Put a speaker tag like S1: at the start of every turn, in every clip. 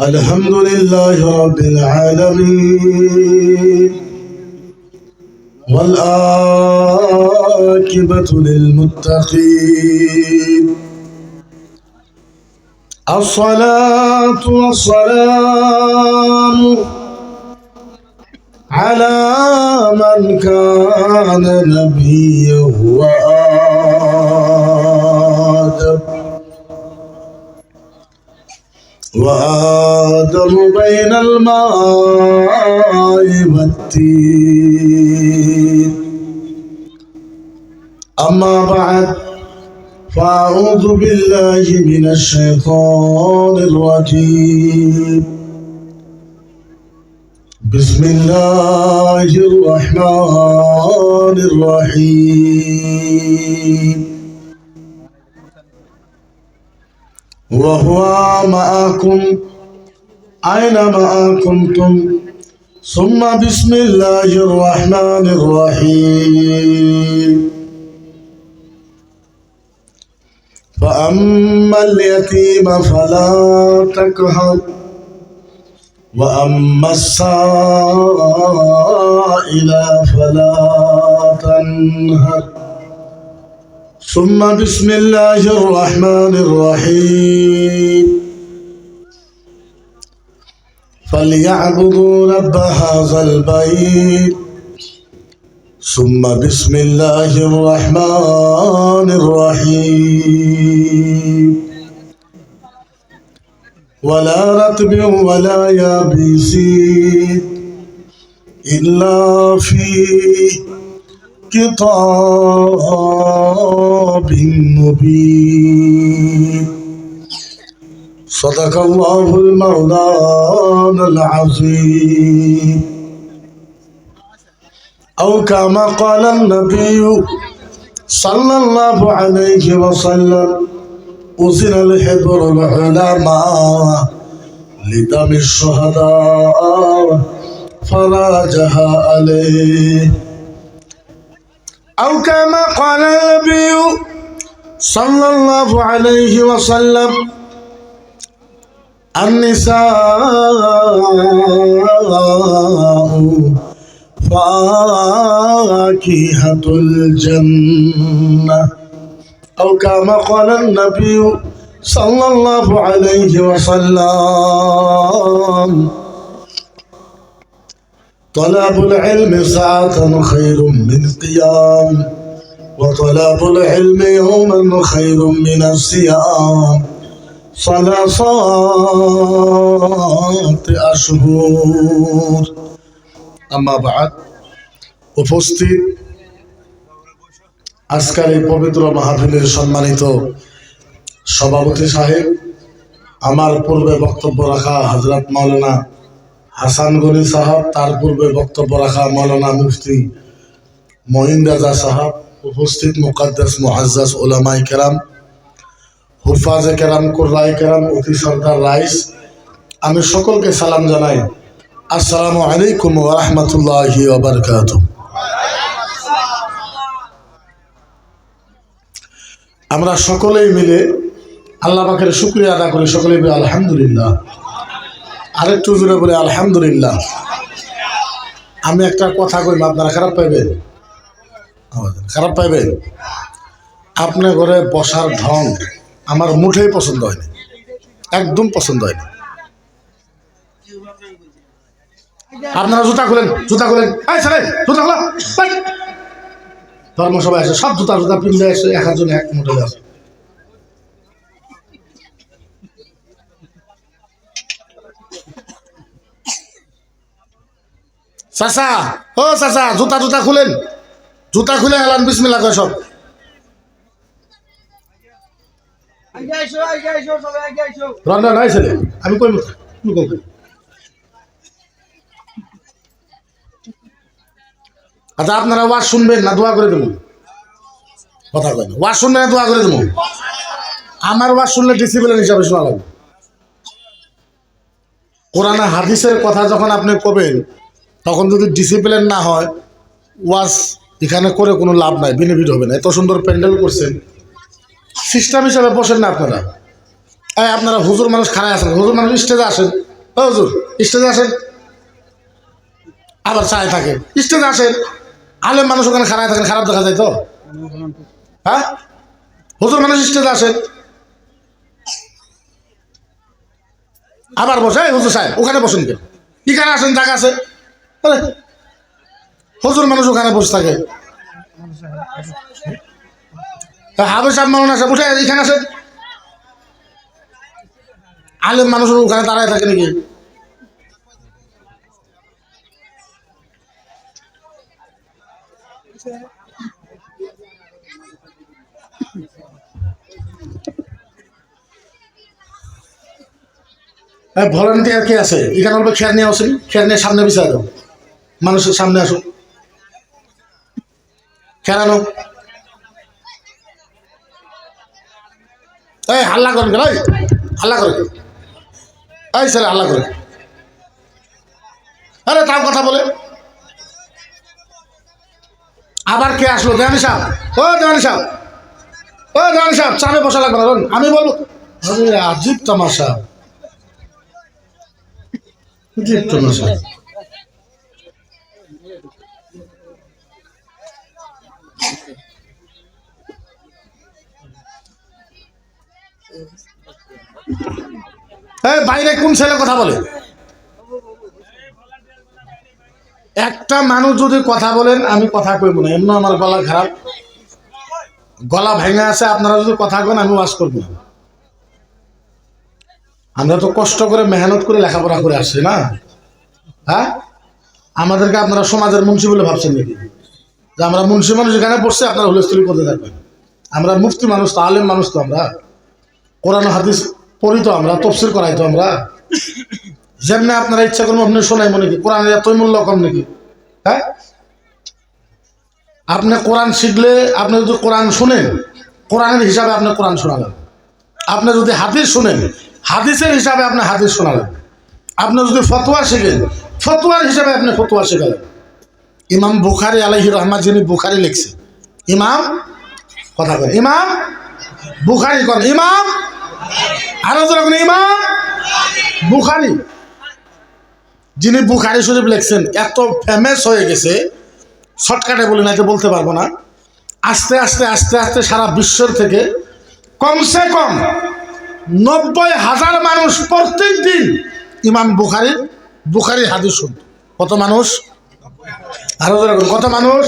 S1: الحمد لله رب العالمين والعاقبة للمتقين الصلاة والسلام على من كان نبيا وآدم بين الماء والتين أما بعد فأعوذ بالله من الشيطان الرجيم بسم الله الرحمن الرحيم وهو معكم أينما كنتم ثم بسم الله الرحمن الرحيم فأما اليتيم فلا تقهر وأما السائل فلا تنهر ثم بسم الله الرحمن الرحيم فليعبدوا رب هذا البيت ثم بسم الله الرحمن الرحيم ولا رطب ولا يابس إلا في كتاب مبين صدق الله المولانا العظيم أو كما قال النبي صلى الله عليه وسلم أذن الحبر العلماء لدم الشهداء فراجها عليه أو كما قال النبي صلى الله عليه وسلم النساء فاكهة الجنة أو كما قال النبي صلى الله عليه وسلم طلب العلم ساعة خير من قيام وطلب العلم يوما خير من الصيام صلاة أشهر أما بعد উপস্থিত আজকের এই পবিত্র মাহফিলের সম্মানিত সভাপতি সাহেব, আমার পূর্বে বক্তব্য রাখা হযরত মাওলানা হাসান গনি সাহেব, তার পূর্বে বক্তব্য রাখা মাওলানা মুফতি মঈন রাজা সাহেব, উপস্থিত মুকাদ্দাস মুআজ্জাজ উলামায়ে কেরাম, হুফাজে কেরাম, কুররায়ে কেরাম, অতি সরকার রাইস, আমি সকলকে সালাম জানাই। আসসালামু আলাইকুম ওয়া রাহমাতুল্লাহি ওয়া বারাকাতুহু। আমরা সকলেই মিলে আল্লাহ পাকের শুকরিয়া আদা করি, সকলেই বলি আলহামদুলিল্লাহ। আরেকটু জোরে বলে আলহামদুলিল্লাহ। আমি একটা কথা কইম, আপনারা খারাপ পাইবেন? খারাপ পাইবেন? আপনার ঘরে বসার ঢং আমার মুঠেই পছন্দ হয়নি, একদম পছন্দ হয়নি। আপনারা জুতা খুলেন, জুতা খুলেন, জুতা খোলা। ধর্ম সবাই আছে, সব জুতা জুতা পিনলে এসে এক একজন এক মুঠে আছে। চাচা, ও চাচা, জুতা জুতা খুলেন, জুতা খুলে এলান বিসমিল্লাহ কয় সব। রান্না নাই ছেলে, আমি কই আচ্ছা, আপনারা ওয়াজ শুনবেন না দোয়া করে দেবো? কথা কয় না, ওয়াজ শুনবেন না দোয়া করে দেবো? আমার ওয়াজ শুনলে ডিসিপ্লিন হিসাবে শোনা লাগবে। কোরআন হাদিসের কথা যখন আপনি কবেন, তখন যদি ডিসিপ্লিন না হয় ওয়াজ এখানে করে কোনো লাভ নাই, বেনিফিট হবে না। এত সুন্দর প্যান্ডেল করছেন, সিস্টেম হিসাবে বসেন না আপনারা। আপনারা হুজুর মানুষ খারাপ আছেন, হুজুর মানুষ স্টেজে আসেন, ও হুজুর স্টেজে আসেন, আবার চায় থাকে, স্টেজে আসেন। আলেম মানুষ ওখানে খারাপ থাকেন, খারাপ দেখা যায় তো? হ্যাঁ, হুজুর মানুষ স্টেজে আসেন, আবার বসে হুজুর সাহেব ওখানে বসেন কেন, এখানে আসেন, জায়গা আছে। হুজুর মানুষ ওখানে বসে থাকে, হাফেজ সাহেব মানুষ আসে বসে এখানে আসেন। আলেম মানুষ ওখানে দাঁড়ায় থাকে নাকি? ভলান্টিয়ার কে আছে এখানে? বলবে খেয়ার নিয়ে আসেন, খেয়ার নিয়ে সামনে বিছায় দাও, মানুষের সামনে আসুন, খেয়ারানো। এই হাল্লা করেন কেন? হাল্লা করে, এই ছেলে হাল্লা করে, আরে তার কথা বলে। আবার কে আসলো? দেওয়ানি সাহেব, ও দেওয়ানি সাহেব, ও দেওয়ানি সাহেব, চাপে বসা লাগবে না, আমি বলবো। আরে আজীব তামাশা, আজীব তামাশা। এই বাইরে কোন ছেলে কথা বলে? একটা মানুষ যদি কথা বলেন আমি কথা কইব না, এমন আমার গলা খারাপ, গলা ভেঙে আছে, আপনারা যদি কথা কন আমি ওয়াজ করবো না। আমরা তো কষ্ট করে মেহনত করে লেখাপড়া করে আসছি না, হ্যাঁ? আমাদেরকে আপনারা সমাজের মুন্সি বলে ভাবছেন নাকি? যে আমরা মুন্সি মানুষ এখানে পড়ছে আপনারা হুলস্থুলি করতে থাকবেন? আমরা মুফতি মানুষ তো, আলেম মানুষ তো, আমরা কোরআন হাদিস পড়ি তো, আমরা তফসির করাই তো, আমরা যেমনি আপনারা ইচ্ছা করবো আপনি শোনাই মনে কি কোরআনের এতই মূল্য কম নাকি? হ্যাঁ, আপনি কোরআন শিখলে, আপনি যদি কোরআন শুনেন কোরআনের হিসাবে আপনি কোরআন শোনালেন, আপনি যদি হাদিস শুনেন হাদিসের হিসাবে আপনি হাদিস শোনালেন, আপনি যদি ফতোয়া শিখেন ফতোয়ার হিসাবে আপনি ফতোয়া শেখালেন। ইমাম বুখারী আলাইহি রহমাত, যিনি বুখারী লিখছে, ইমাম কথা বলে, ইমাম বুখারী কোন ইমাম? আরো যখন ইমাম বুখারী, যিনি বুখারী শরীফ লিখছেন, এত ফেমাস হয়ে গেছে, শর্টকাটে বলি না, বলতে পারবো না। আস্তে আস্তে আস্তে আস্তে সারা বিশ্বের থেকে কমসে কম 90,000 মানুষ প্রত্যেক দিন ইমাম বুখারী হাদিস শুনত। কত মানুষ? আরো কত মানুষ?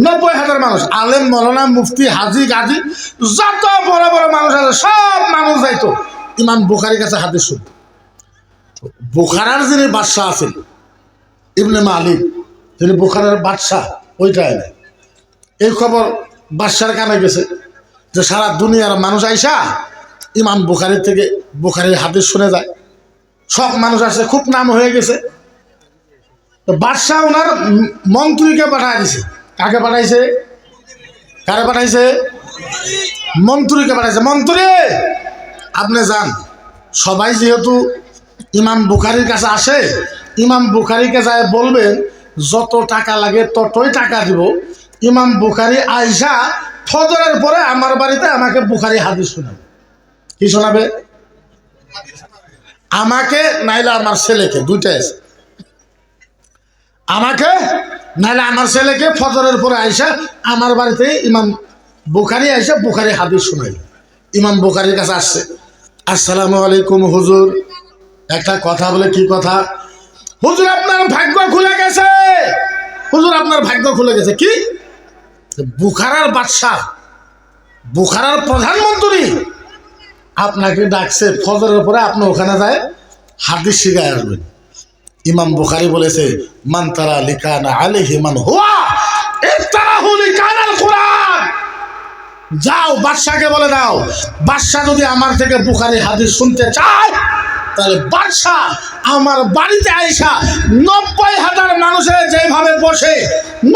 S1: 90,000 মানুষ। আলেম মৌলানা মুফতি হাজি গাজী যত বড় বড় মানুষ আছে সব মানুষ যাইতো ইমাম বুখারীর কাছে হাদিস শুনত। বুখারার যিনি বাদশাহ আছেন ইবনে মালিক, যিনি বুখারার বাদশাহ, ওইটাই না, এই খবর বাদশার কানে গেছে যে সারা দুনিয়ার মানুষ আইসা ইমাম বুখারীর থেকে বুখারীর হাদিস শুনে যায়, সব মানুষ আসে, খুব নাম হয়ে গেছে। তো বাদশাহ ওনার মন্ত্রীকে পাঠায় দিছে। কাকে পাঠাইছে? কারে পাঠাইছে? মন্ত্রীকে পাঠাইছে। মন্ত্রী আপনি যান, সবাই যেহেতু ইমাম বুখারীর কাছে আসে, ইমাম বুখারীকে যায় বলবেন যত টাকা লাগে ততই টাকা দিব, ইমাম বুখারী আইসা ফজরের পরে আমার বাড়িতে আমাকে বুখারী হাদিস শোনাবে। কি শোনাবে? আমাকে নাইলে আমার ছেলেকে, দুইটাই আছে, আমাকে নাইলে আমার ছেলেকে ফজরের পরে আইসা আমার বাড়িতে ইমাম বুখারী আইসা বুখারী হাদিস শোনাইল। ইমাম বুখারীর কাছে আসছে, আসসালামু আলাইকুম হুজুর, একটা কথা বলে। কি কথা? হুজুর আপনার ভাগ্য খুলে গেছে, হুজুর আপনার ভাগ্য খুলে গেছে। কি? বুখারার বাদশাহ, বুখারার প্রধানমন্ত্রী আপনাকে ডাকছে ফজরের পরে, আপনি ওখানে যায় হাদিস শিখায় আসবেন। ইমাম বুখারী বলেছে, মান তারা লিকানা আলাইহি মান হুয়া ইফতারাহু লিকানাল কুরআন। যাও বাদশাকে বলে দাও, বাদশাহ যদি আমার থেকে বুখারী হাদিস শুনতে চায় তাহলে বাদশাহ আমার বাড়িতে আইসা 90,000 মানুষের যেভাবে বসে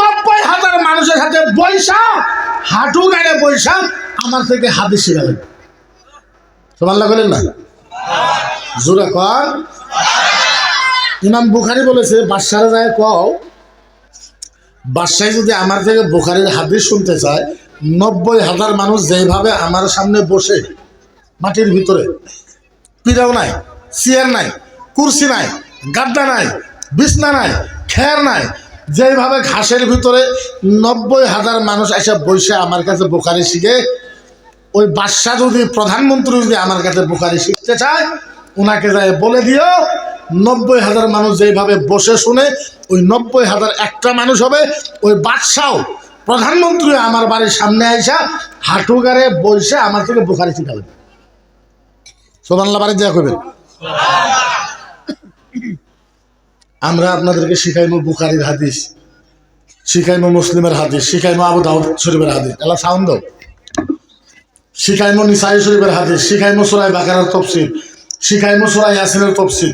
S1: 90,000 মানুষের সাথে বৈশা হাঁটু গাড়ে বৈশা আমার থেকে হাদিস শিখালেন। সুবহানাল্লাহ বলেন না? জোরে কর। ইমাম বুখারী বলেছে বাদশারে যায় কও, বাদশাহ যদি আমার থেকে বুখারীর হাদিস শুনতে চায় 90,000 মানুষ যেভাবে আমার সামনে বসে মাটির ভিতরে, পীড়াও নাই, চেয়ার নাই, কুরসি নাই, গাড্ডা নাই, বিছনা নাই, খের নাই। যেভাবে ঘাসের ভিতরে 90,000 মানুষ এসে বসে আমার কাছে বুখারি শিখে, ওই বাদশা যদি, প্রধানমন্ত্রী যদি আমার কাছে বুখারি শিখতে চায়, ওনাকে যায় বলে দিও 90,000 মানুষ যেভাবে বসে শুনে, ওই 90,000 একটা মানুষ হবে। ওই বাদশাও, প্রধানমন্ত্রী আমার বাড়ির সামনে আইসা হাঁটু গাড়ে বসে আমার থেকে বুখারি শিখাবেন। সুবহানাল্লাহ বাড়ি যা করবেন। আমরা আপনাদেরকে শিখাইবো বুখারীর হাদিস, শিখাইবো মুসলিমের হাদিস, শিখাইবো আবু দাউদ শরীফের হাদিস, এলা সাউন্ড দাও, শিখাইবো নিসাই শরীফের হাদিস, শিখাইবো সূরা বাকারার তাফসীর, শিখাইবো সূরা ইয়াসিনের তাফসীর,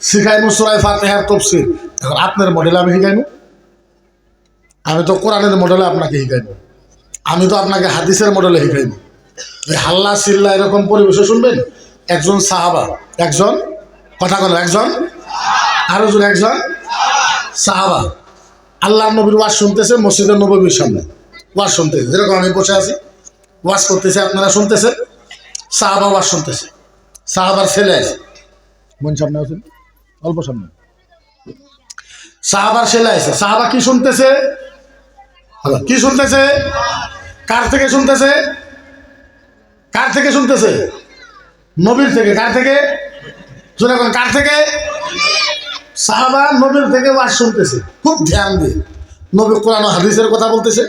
S1: শিখাইবো সূরা ফাতিহার তাফসীর। এখন আপনার মডেলে আমি শিখাইবো? আমি তো কোরআনের মডেলে আপনাকে শিখাইবো, আমি তো আপনাকে হাদিসের মডেলে শিখাইবো। এই হাল্লা চিল্লা এরকম পরিবেশে শুনবেন? একজন সাহাবা, একজন কথা বলেন, একজন আরো জোরে, একজন সাহাবা আল্লাহর নবীর ওয়াজ শুনতেছে মসজিদের নববীর সামনে, ওয়াজ শুনতেছে, যেরকম আমি বসে আছি ওয়াজ করতেছে, আপনারা শুনতেছেন। সাহাবা ওয়াজ শুনতেছে, সাহাবার ছেলে আছে, মন সামনে আছেন, অল্প সামনে, সাহাবার ছেলে আছে। সাহাবা কি শুনতেছে? কি শুনতেছে? কার থেকে শুনতেছে? কার থেকে শুনতেছে? নবীর থেকে। কার থেকে? শুনে কার থেকে? সাহাবা নবীর থেকে ওয়াজ শুনতেছে, খুব ধ্যান দিয়ে। নবী কোরআন হাদিসের কথা বলতেছে।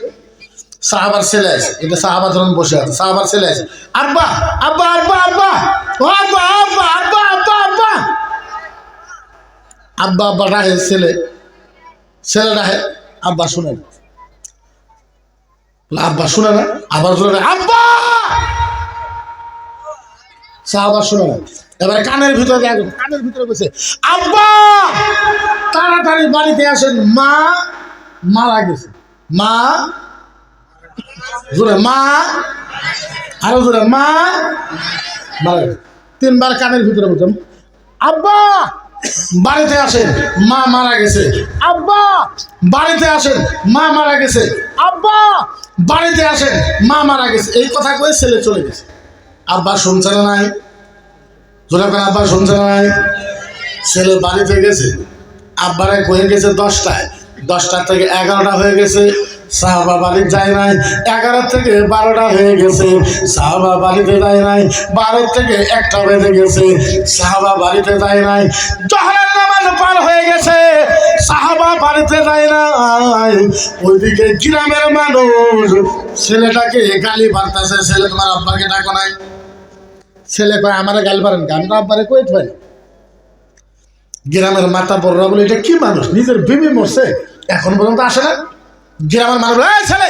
S1: সাহাবার ছেলে আছে, এটা সাহাবা ধরুন বসে আছে, সাহাবার ছেলে আছে, আব্বা আব্বা আব্বা আব্বা ও আব্বা আব্বা আব্বা আব্বা আব্বা আব্বা আব্বা রাহে, ছেলে ছেলে রাহে, আব্বা শুনে না, আব্বা শুনে না, আবার শুনে আব্বা, সাহাবা শুনে না। এবার কানের ভিতরে, কানের ভিতরে বসে আব্বা তাড়াতাড়ি বাড়িতে আসেন, মা মারা গেছে, মা জোরে, মা আরো জোরে, মা মারা গেছে। 3 বার কানের ভিতরে বলতাম, আব্বা বাড়িতে আসেন, মা মারা গেছে, আব্বা বাড়িতে আসেন, মা মারা গেছে, আব্বা বাড়িতে আসেন, মা মারা গেছে। এই কথা কয়ে ছেলে চলে গেছে। আব্বা শুনছে না নাই? জোরে করে আব্বা শুনছে না নাই? ছেলে বাড়িতে গেছে, আব্বারে কয়ে গেছে 10টায়, 10টা থেকে 11টা হয়ে গেছে, সাহাবা বাড়ি যায় নাই। 11 থেকে 12টা হয়ে গেছে, সাহাবা বাড়িতে যায় নাই। 12 থেকে 1টা বেজে গেছে, সাহাবা বাড়িতে যায় নাই। জোহরের নামাজ পার হয়ে গেছে, সাহাবা বাড়িতে যায় নাই। ওইদিকে গ্রামের মানুষ ছেলেটাকে গালি পারতেছে, ছেলে তোমার আব্বাকে ডাকো নাই? ছেলে কয় আমারে গালি পারেন, আমরা আব্বারে কইতে পারি। গ্রামের মাথা বড়রা বলে এটা কি মানুষ, নিজের বিবি মরছে এখন পর্যন্ত আসে না। গ্রামের মানুষ ছেলে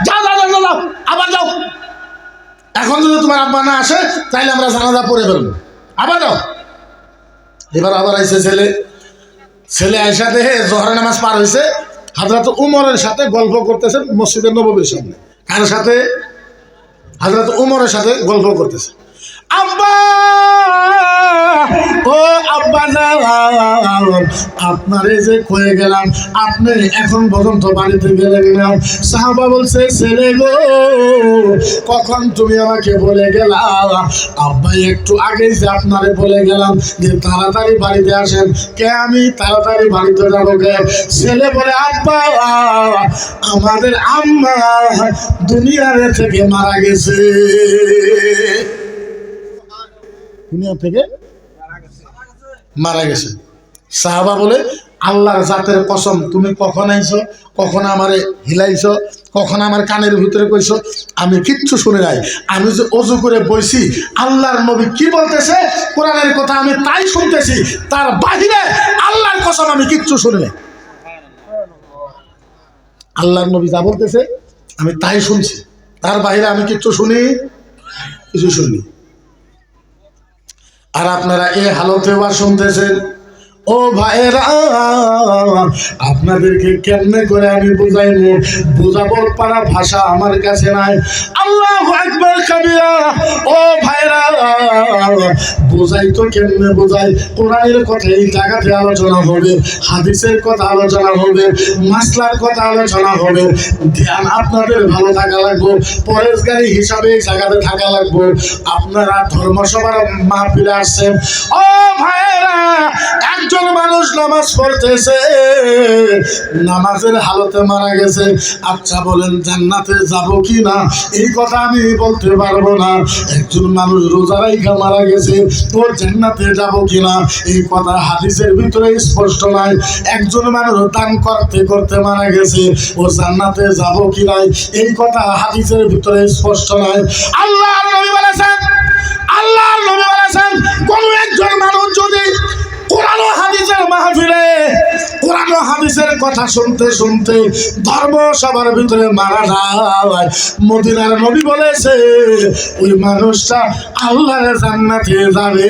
S1: যাও যাও যাও যাও, আবার যাও, এখন যদি তোমার আব্বা না আসে তাইলে আমরা জানাজা পড়ে ফেলবো, আবার যাও। এবার আবার আইসে ছেলে, ছেলে আইসা দেখে জোহরের নামাজ পার হয়েছে, হযরত উমরের সাথে গল্প করতেছে মসজিদের নববীর সামনে। কার সাথে? হযরত উমরের সাথে গল্প করতেছে। আব্বা ও আব্বা আপনারে যে কয়ে গেলাম, আপনি এখন পর্যন্ত বাড়িতে গেলেন না। সাহাবা বলছে ছেলে গো কখন তুমি আমাকে বলে গেলা? আব্বা একটু আগেই যে আপনারে বলে গেলাম যে তাড়াতাড়ি বাড়িতে আসেন। কে আমি তাড়াতাড়ি বাড়িতে যাবো কে? ছেলে বলে আব্বা আমাদের আম্মা দুনিয়ার থেকে মারা গেছে, দুনিয়া থেকে মারা গেছে। সাহাবা বলে আল্লাহর জাতের কসম, তুমি কখন আইছো, কখন আমারে হিলাইছো, কখন আমার কানের ভিতরে কইছো, আমি কিচ্ছু শুনি নাই। আমি যে অজু করে বইছি, আল্লাহর নবী কি বলতেছে কোরআনের কথা আমি তাই শুনতেছি, তার বাহিরে আল্লাহর কসম আমি কিচ্ছু শুনি নাই। আল্লাহর নবী যা বলতেছে আমি তাই শুনছি, তার বাহিরে আমি কিচ্ছু শুনি, কিছু শুনি। আর আপনারা এই হালতে ওয়াজ শুনতেছেন, ও ভাইরা, আপনাদেরকে কেমনে করে আমি বুঝাইবো, বুঝাবার পারা ভাষা আমার কাছে নাই। আল্লাহু আকবার কাবীরা। ও ভাইরা, বুঝাই তো কেমনে বুঝাই? কোরআনের কথা এই জায়গাতে আলোচনা হবে, হাদিসের কথা আলোচনা হবে, মাসলার কথা আলোচনা হবে। ধ্যান আপনাদের ভালো থাকা লাগবে, পরেশগারী হিসাবে এই জায়গাতে থাকা লাগবে। আপনারা ধর্মসভার মাহফিলে আসছেন। ও ভাইরা, একজন মানুষ নামাজ পড়তেছে, নামাজের হালতে মারা গেছে। আচ্ছা বলেন জান্নাতে যাব কি না? এই কথা আমি বলতে পারবো না। একজন মানুষ রোজা রাইখা মারা গেছে, ও জান্নাতে যাব কি না? এই কথা হাদিসের ভিতরে স্পষ্ট নাই। একজন মানুষ দান করতে করতে মারা গেছে, ও জান্নাতে যাব কি না? এই কথা হাদিসের ভিতরে স্পষ্ট নাই। আল্লাহর নবী বলেছেন, আল্লাহর নবী বলেছেন, কোন একজন মানুষ যদি কোরআন ও হাদিসের মাহফিলে কোরআন ও হাদিসের কথা শুনতে শুনতে ধর্ম সবার ভিতরে মারা যায়, মদিনার নবী বলেছে ওই মানুষটা আল্লাহর জান্নাতে যাবে।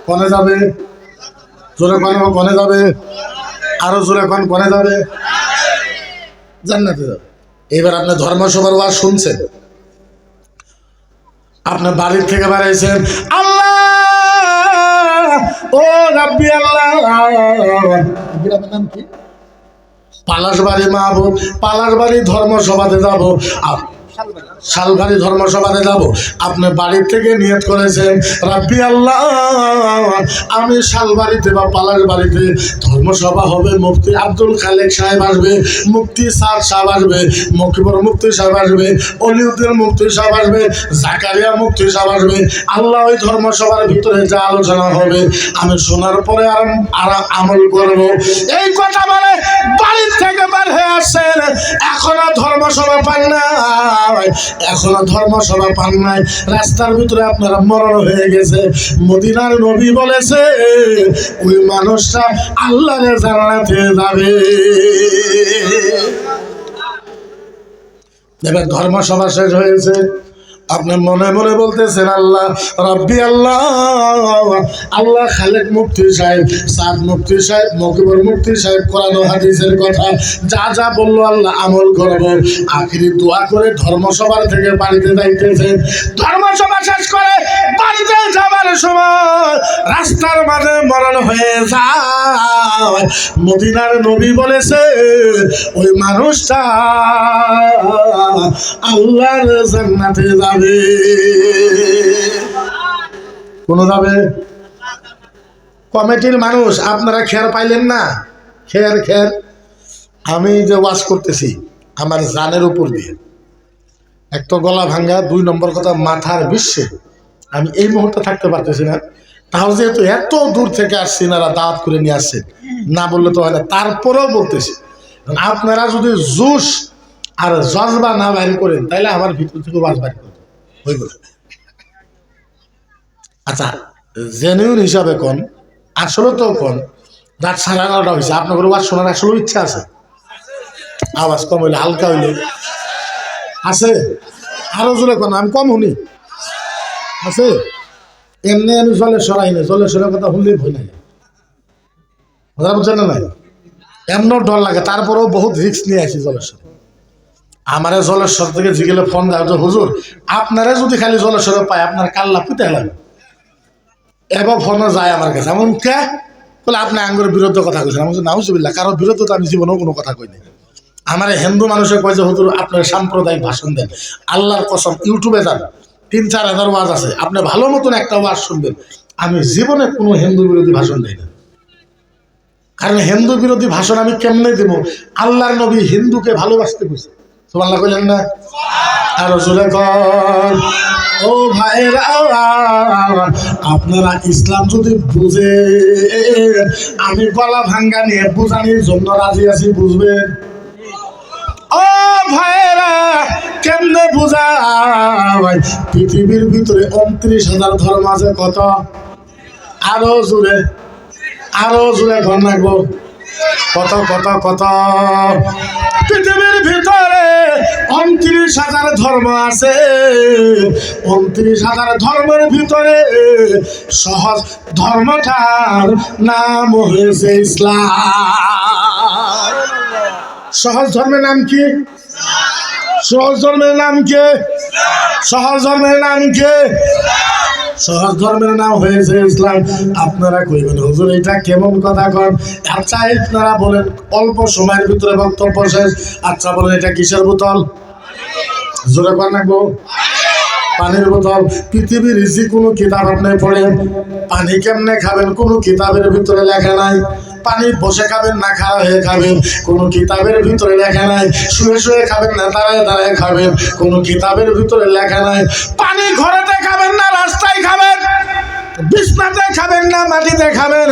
S1: কোনে যাবে? জোরে কোন কোনে যাবে? আরো জোরে কোন কোনে যাবে? জান্নাতে যাবে। এবার আপনি ধর্ম সবার ওয়াজ শুনছেন, আপনি বাড়ির থেকে বাড়াইছেন, আল্লাহ ও রাব্বি আল্লাহ। গ্রামের নাম কি? পালাশবাড়ি মাহবুব। পালাশবাড়ি ধর্মসভাতে যাব, শালবাড়ি ধর্মসভাতে যাব। আপনি বাড়ির থেকে নিয়ত করেছেন, রাব্বি আল্লাহ আমি শালবাড়িতে বা পালাশবাড়িতে ধর্মসভা হবে, মুফতি আব্দুল খালেক সাহেব আসবে, মুফতি সাদ সাহেব আসবে, মকিবুর মুফতি সাহেব আসবে, অলিউদ্দিন মুফতি সাহেব আসবে, জাকারিয়া মুফতি সাহেব আসবে। আল্লাহ ওই ধর্মসভার ভিতরে যা আলোচনা হবে আমি শোনার পরে আর আমল করব। এই কথা বলে বাড়ির থেকে বের হয়ে আসছেন, এখনো ধর্মসভা পান না, এখনো ধর্মসভা পান নাই, রাস্তার ভিতরে আপনারা মরণ হয়ে গেছে। মদিনার নবী বলেছে ওই মানুষটা আল্লাহর জান্নাতে যাবে। এবার ধর্মসভা শেষ হয়েছে, আপনি মনে মনে বলতেছেন আল্লাহ রাব্বি আল্লাহ, আল্লাহ খালেক মুফতি সাহেব, সাদ মুফতি সাহেব, মকিবুর মুফতি সাহেব কোরআন ও হাদিসের কথা যা যা বললো আল্লাহ আমল করব। আখিরি দোয়া করে ধর্মসভার থেকে বাড়িতে যাইতেছে। ধর্মসভা শেষ করে বাড়িতে যাবার সময় রাস্তার মাঝে মরণ হয়ে যায়। মদিনার নবী বলেছে ওই মানুষটা আল্লাহর জান্নাতে যাবে। কোন যাবে? কমিটির মানুষ আপনারা খেয়াল পাইলেন না? খেয়াল খেয়াল আমি যে ওয়াজ করতেছি আমার জানের উপর দিয়ে, এক তো গলা ভাঙ্গা, 2 নম্বর কথা মাথার বিশ্বে আমি এই মুহূর্তে থাকতে পারতেছি না। তাহলে যেহেতু এত দূর থেকে আসছি, এনারা দাওয়াত করে নিয়ে আসছেন, না বললে তো হয় না, তারপরেও বলতেছি আপনারা যদি জোশ আর জজবা না বাইর করেন তাইলে আমার ভিতর থেকে ওয়াজ বাইর করতে হইব। আচ্ছা জেনুইন হিসাবে কোন, আসলে তো কোন রাত 9:30 হয়েছে, আপনার ওয়াজ শোনার আসলে ইচ্ছা আছে? আওয়াজ কম হইলে, হালকা হইলে আছে? আরো জোরে কোন, আমি কম শুনি আছে? এমনি আমি জলে সরাই না, জলে সরার কথা শুনলেই ভয় লাগে, কথা বুঝছেন না? নাই এমনও ডর লাগে, তারপরেও বহুত রিস্ক নিয়ে আসি জলেশ্বর। আমারে জলেশ্বর থেকে জিগেলে ফোন দেওয়া যে হুজুর আপনারা যদি খালি জলেশ্বরে পায় আপনার কাল্লা পুঁতে লাগবে, এবার ফোনও যায় আমার কাছে। এমন কে বলে আপনি আঙ্গুরের বিরুদ্ধে কথা কইছেন? আমি নাউজুবিল্লাহ, কারোর বিরুদ্ধে তো আমি জীবনেও কোনো কথা কইনি। আমার হিন্দু মানুষের কয় যে হুজুর আপনার সাম্প্রদায়িক ভাষণ দেন, আল্লাহর কসম ইউটিউবে যান 3-4 হাজার ওয়াজ আছে, আপনি ভালো মতন একটা ওয়াজ শুনবেন। আমি জীবনে কোনো হিন্দু বিরোধী ভাষণ দেই না, কারণ হিন্দু বিরোধী ভাষণ আমি কেমনে দেব? আল্লাহর নবী হিন্দুকে ভালোবাসতে কইছে, সুবহানাল্লাহ কইলেন না? আর জোরে কর। ও ভাইরা, আপনারা ইসলাম যদি বুঝে, আমি গলা ভাঙ্গা নিয়ে বুঝানোর জন্য রাজি আছি, বুঝবেন? ও ভাইরা, কেমনে বুঝাই? পৃথিবীর ভিতরে 29,000 ধর্ম আছে। কত? আরো জোরে, আরো জোরে ঘর রাখবো। কত কত কত? পৃথিবীর ভিতরে 29,000 ধর্ম আছে। 29,000 ধর্মের ভিতরে সহজ ধর্মটার নাম হয়েছে ইসলাম। সহজ ধর্মের নাম কি? সহজ ধর্মের নাম কি? সহজ ধর্মের নাম কি? সহজ ধর্মের নাম হয়েছে ইসলাম। আপনারা কইবেন হুজুর এটা কেমন কথা কন? আচ্ছা আপনারা বলেন, অল্প সময়ের ভিতরে বক্তব্য শেষ। আচ্ছা বলেন এটা কিসের বোতল? জোরে কর না গো। পানির বোতল। পৃথিবীর যে কোনো কিতাব আপনি পড়েন, পানি কেমনে খাবেন কোনো কিতাবের ভিতরে লেখা নাই। পানি বসে খাবেন না খাড়া হয়ে খাবেন কোনো কিতাবের ভিতরে লেখা নাই। শুয়ে শুয়ে খাবেন না দাঁড়ায় দাঁড়ায় খাবেন কোনো কিতাবের ভিতরে লেখা নাই। পানি ঘরেতে খাবেন না রাস্তায় খাবেন, বিছনাতে খাবেন না মাটিতে খাবেন,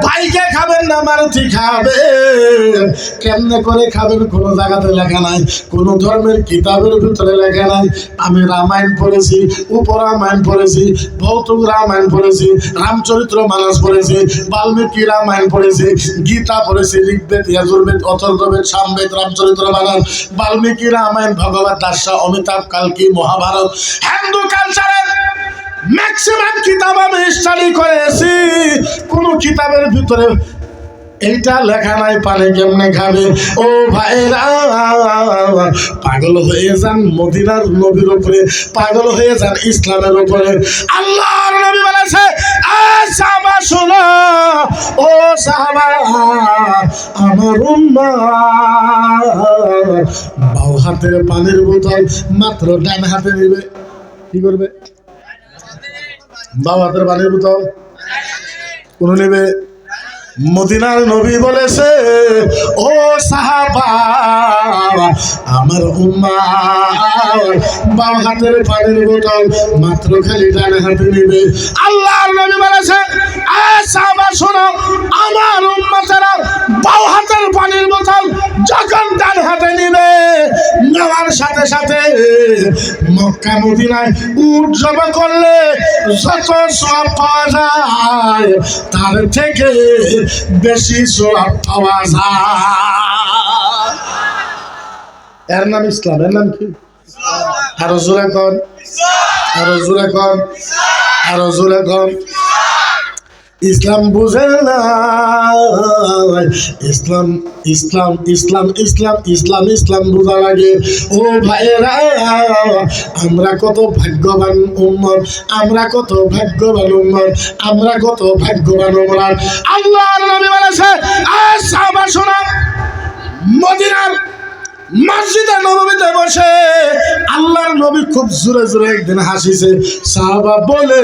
S1: বাইকে খাবেন না মারুতি খাবেন, কেমনে করে খাবেন কোনো জায়গাতে লেখা নাই, কোনো ধর্মের কিতাবের ভিতরে লেখা নাই। আমি রামায়ণ পড়েছি, উপরামায়ণ পড়েছি, ভৌতুক রামায়ণ পড়েছি, রামচরিত্র মানস পড়েছি, বাল্মীকি রামায়ণ পড়েছি, গীতা পড়েছি, ঋগ্বেদ, যজুর্বেদ, অথর্ববেদ, সামবেদ, রামচরিত্র মানস, বাল্মীকি রামায়ণ, ভগবত দাসা, অমিতাভ, কালকি, মহাভারত। হিন্দু কালচারের ম্যাক্সিমাম কিতাব আমি স্টাডি করেছি, কোন কিতাবের ভিতরে এইটা লেখা নাই পানি কেমনে খাবে। ও ভাইরা, পাগল হয়ে যান মদিনার নবীর উপরে, পাগল হয়ে যান ইসলামের উপরে। আল্লাহর নবী বলেছে, সাহাবা শোনো, ও সাহাবা আমার উম্মত, বাও হাতের পানির বোতল মাত্র ডান হাতে নিবে। কি করবে? বাও হাতের পানির বোতল কোন নেবে? মদিনার নবী বলেছে, ও সাহাবা আমার উম্মত, বাম হাতের পানির বোতল মাত্র খালি ডান হাতে নেবে। আল্লাহর নবী বলেছে, সাহাবা শোনো, আমার উম্মতেরা বাম হাতের পানির বোতল যখন ডান হাতে নিবে, নেওয়ার সাথে সাথে মক্কা মদিনায় উট জমা করলে যত সওয়াব পাওয়া যায় তার থেকে বেশি সওয়াব পাওয়া যায়। এর নাম ইসলাম। এর নাম কি? আরো জোরে কন, আরো জোরে কন, আরো জোরে কন। ইসলাম বুঝে না, ইসলাম ইসলাম ইসলাম ইসলাম ইসলাম ইসলাম বোঝা লাগে। ও ভাইয়েরা, আমরা কত ভাগ্যবান উম্মত, আমরা কত ভাগ্যবান উম্মত, আমরা কত ভাগ্যবান উম্মত। আল্লাহর নবী বলেছে, সাহাবা শোনো, মদিনার মসজিদে নববীতে বসে আল্লাহর নবী খুব জোরে জোরে একদিন হাসিছে। সাহাবা বলে,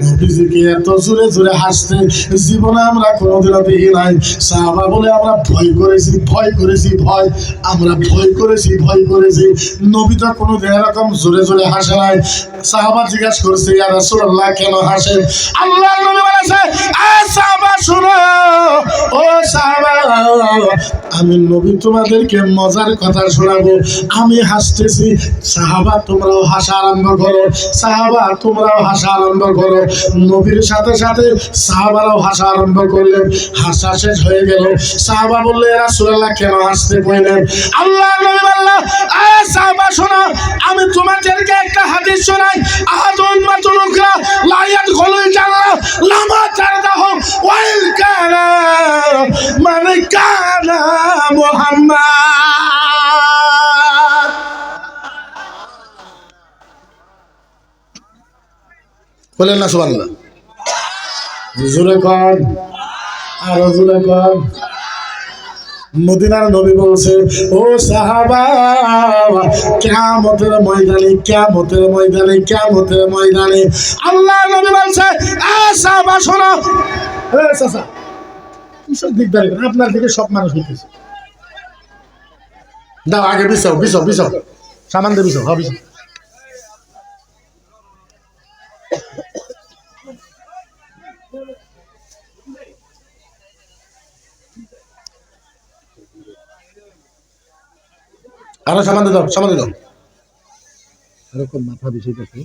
S1: নবীজিকে এত জোরে জোরে হাসতে জীবনে আমরা কোনোদিনও দেখি নাই। সাহাবা বলে, আমরা ভয় করেছি, ভয় করেছি, ভয়, আমরা ভয় করেছি, ভয় করেছি। নবী তো কোনোদিন এরকম জোরে জোরে হাসে নাই। সাহাবা জিজ্ঞাসা করছে, ইয়া রাসূলুল্লাহ কেন হাসেন? আল্লাহর নবী বলেছে, সাহাবা শোনো, ও সাহাবা, আমি নবী তোমাদেরকে মজার কথা শোনাবো, আমি হাসতেছি, সাহাবা তোমরাও হাসা আরম্ভ করো, সাহাবা তোমরাও হাসা আরম্ভ করো। নবীর সাথে সাথে সাহাবারাও হাসা আরম্ভ করলেন। হাসা শেষ হয়ে গেল। সাহাবা বললে, ইয়া রাসূলুল্লাহ কেন হাসতে কইলেন? আল্লাহ নবী বললেন, সাহাবা শোনো, আমি তোমাদেরকে একটা হাদিস শোনাই। আহাদুল মাতুলুকরা লা ইয়াদখুলুল জান্নাহ লামা তারদাহু ওয়া ইন কানা মান কানা মুহাম্মদ। বলেন না সুবহানাল্লাহ। জোরে কর, আরো জোরে কর। মদিনার নবী বলছে, ও সাহাবা, কিয়ামতের ময়দানে, কিয়ামতের ময়দানে, কিয়ামতের ময়দানে আল্লাহ নবী বলছে, সাহাবা শোনো। চাচা কিসব দিকদারি, আপনার দিকে সব মানুষ হইতেছে। দাও আগে বিছাও, বিছাও, বিছাও, সামান দিয়ে বিছাও, হ্যাঁ বিছাও। আরো সামান দিয়ে দাও, সামান দিয়ে দাও। এরকম মাথা বেশি গেছে,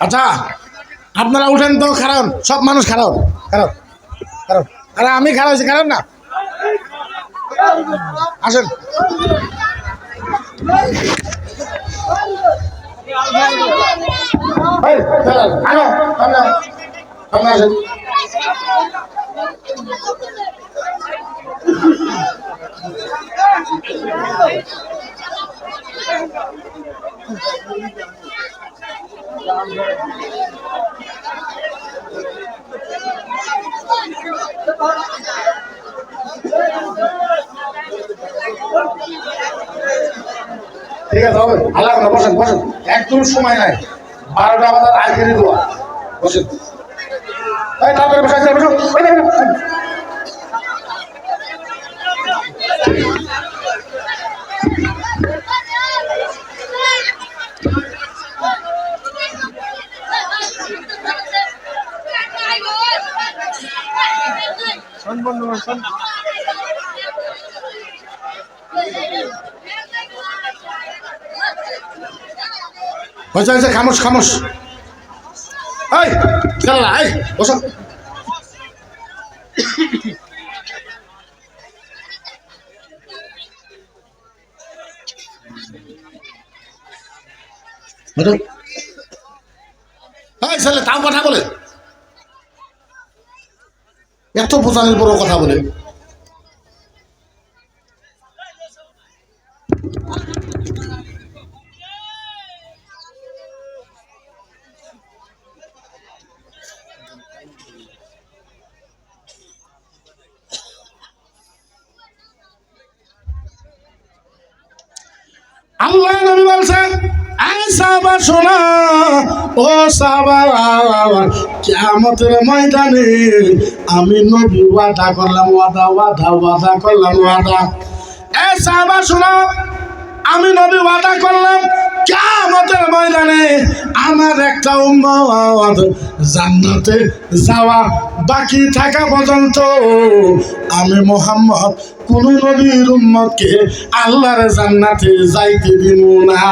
S1: আচ্ছা আপনারা উঠেন তো, কারণ সব মানুষ খারাপ খারাপ খারাপ। আরে আমি খারাপ হয়েছি, কারণ না আসেন। আসেন। ঠিক আছে হবে, আল্লাহ করে বসেন বসেন, একদম সময় নাই, 12টা বাজার আখেরি দোয়া, বসেন। এই তাড়াতাড়ি বসে বসো। হয়েছে হয়েছে, খামোশ খামোশ। এই চল এই বসো। এই ছেলে তাও কথা বলে, এত বোঝানোর পরও কথা বলে। আল্লাহ নবী বলছেন, এই সাহাবা শোনা, ও সাহাবা, কিয়ামতের ময়দানে আমি নবী ওয়াদা করলাম, ওয়াদা করলাম ওয়াদা। এই সাহাবা শোনা, আমি নবী ওয়াদা করলাম কিয়ামতের ময়দানে আমার একটা উম্মত জান্নাতে যাওয়া বাকি থাকা পর্যন্ত আমি মুহাম্মদ কোন নবীর উম্মতকে আল্লাহর জান্নাতে যাইতে দিব না।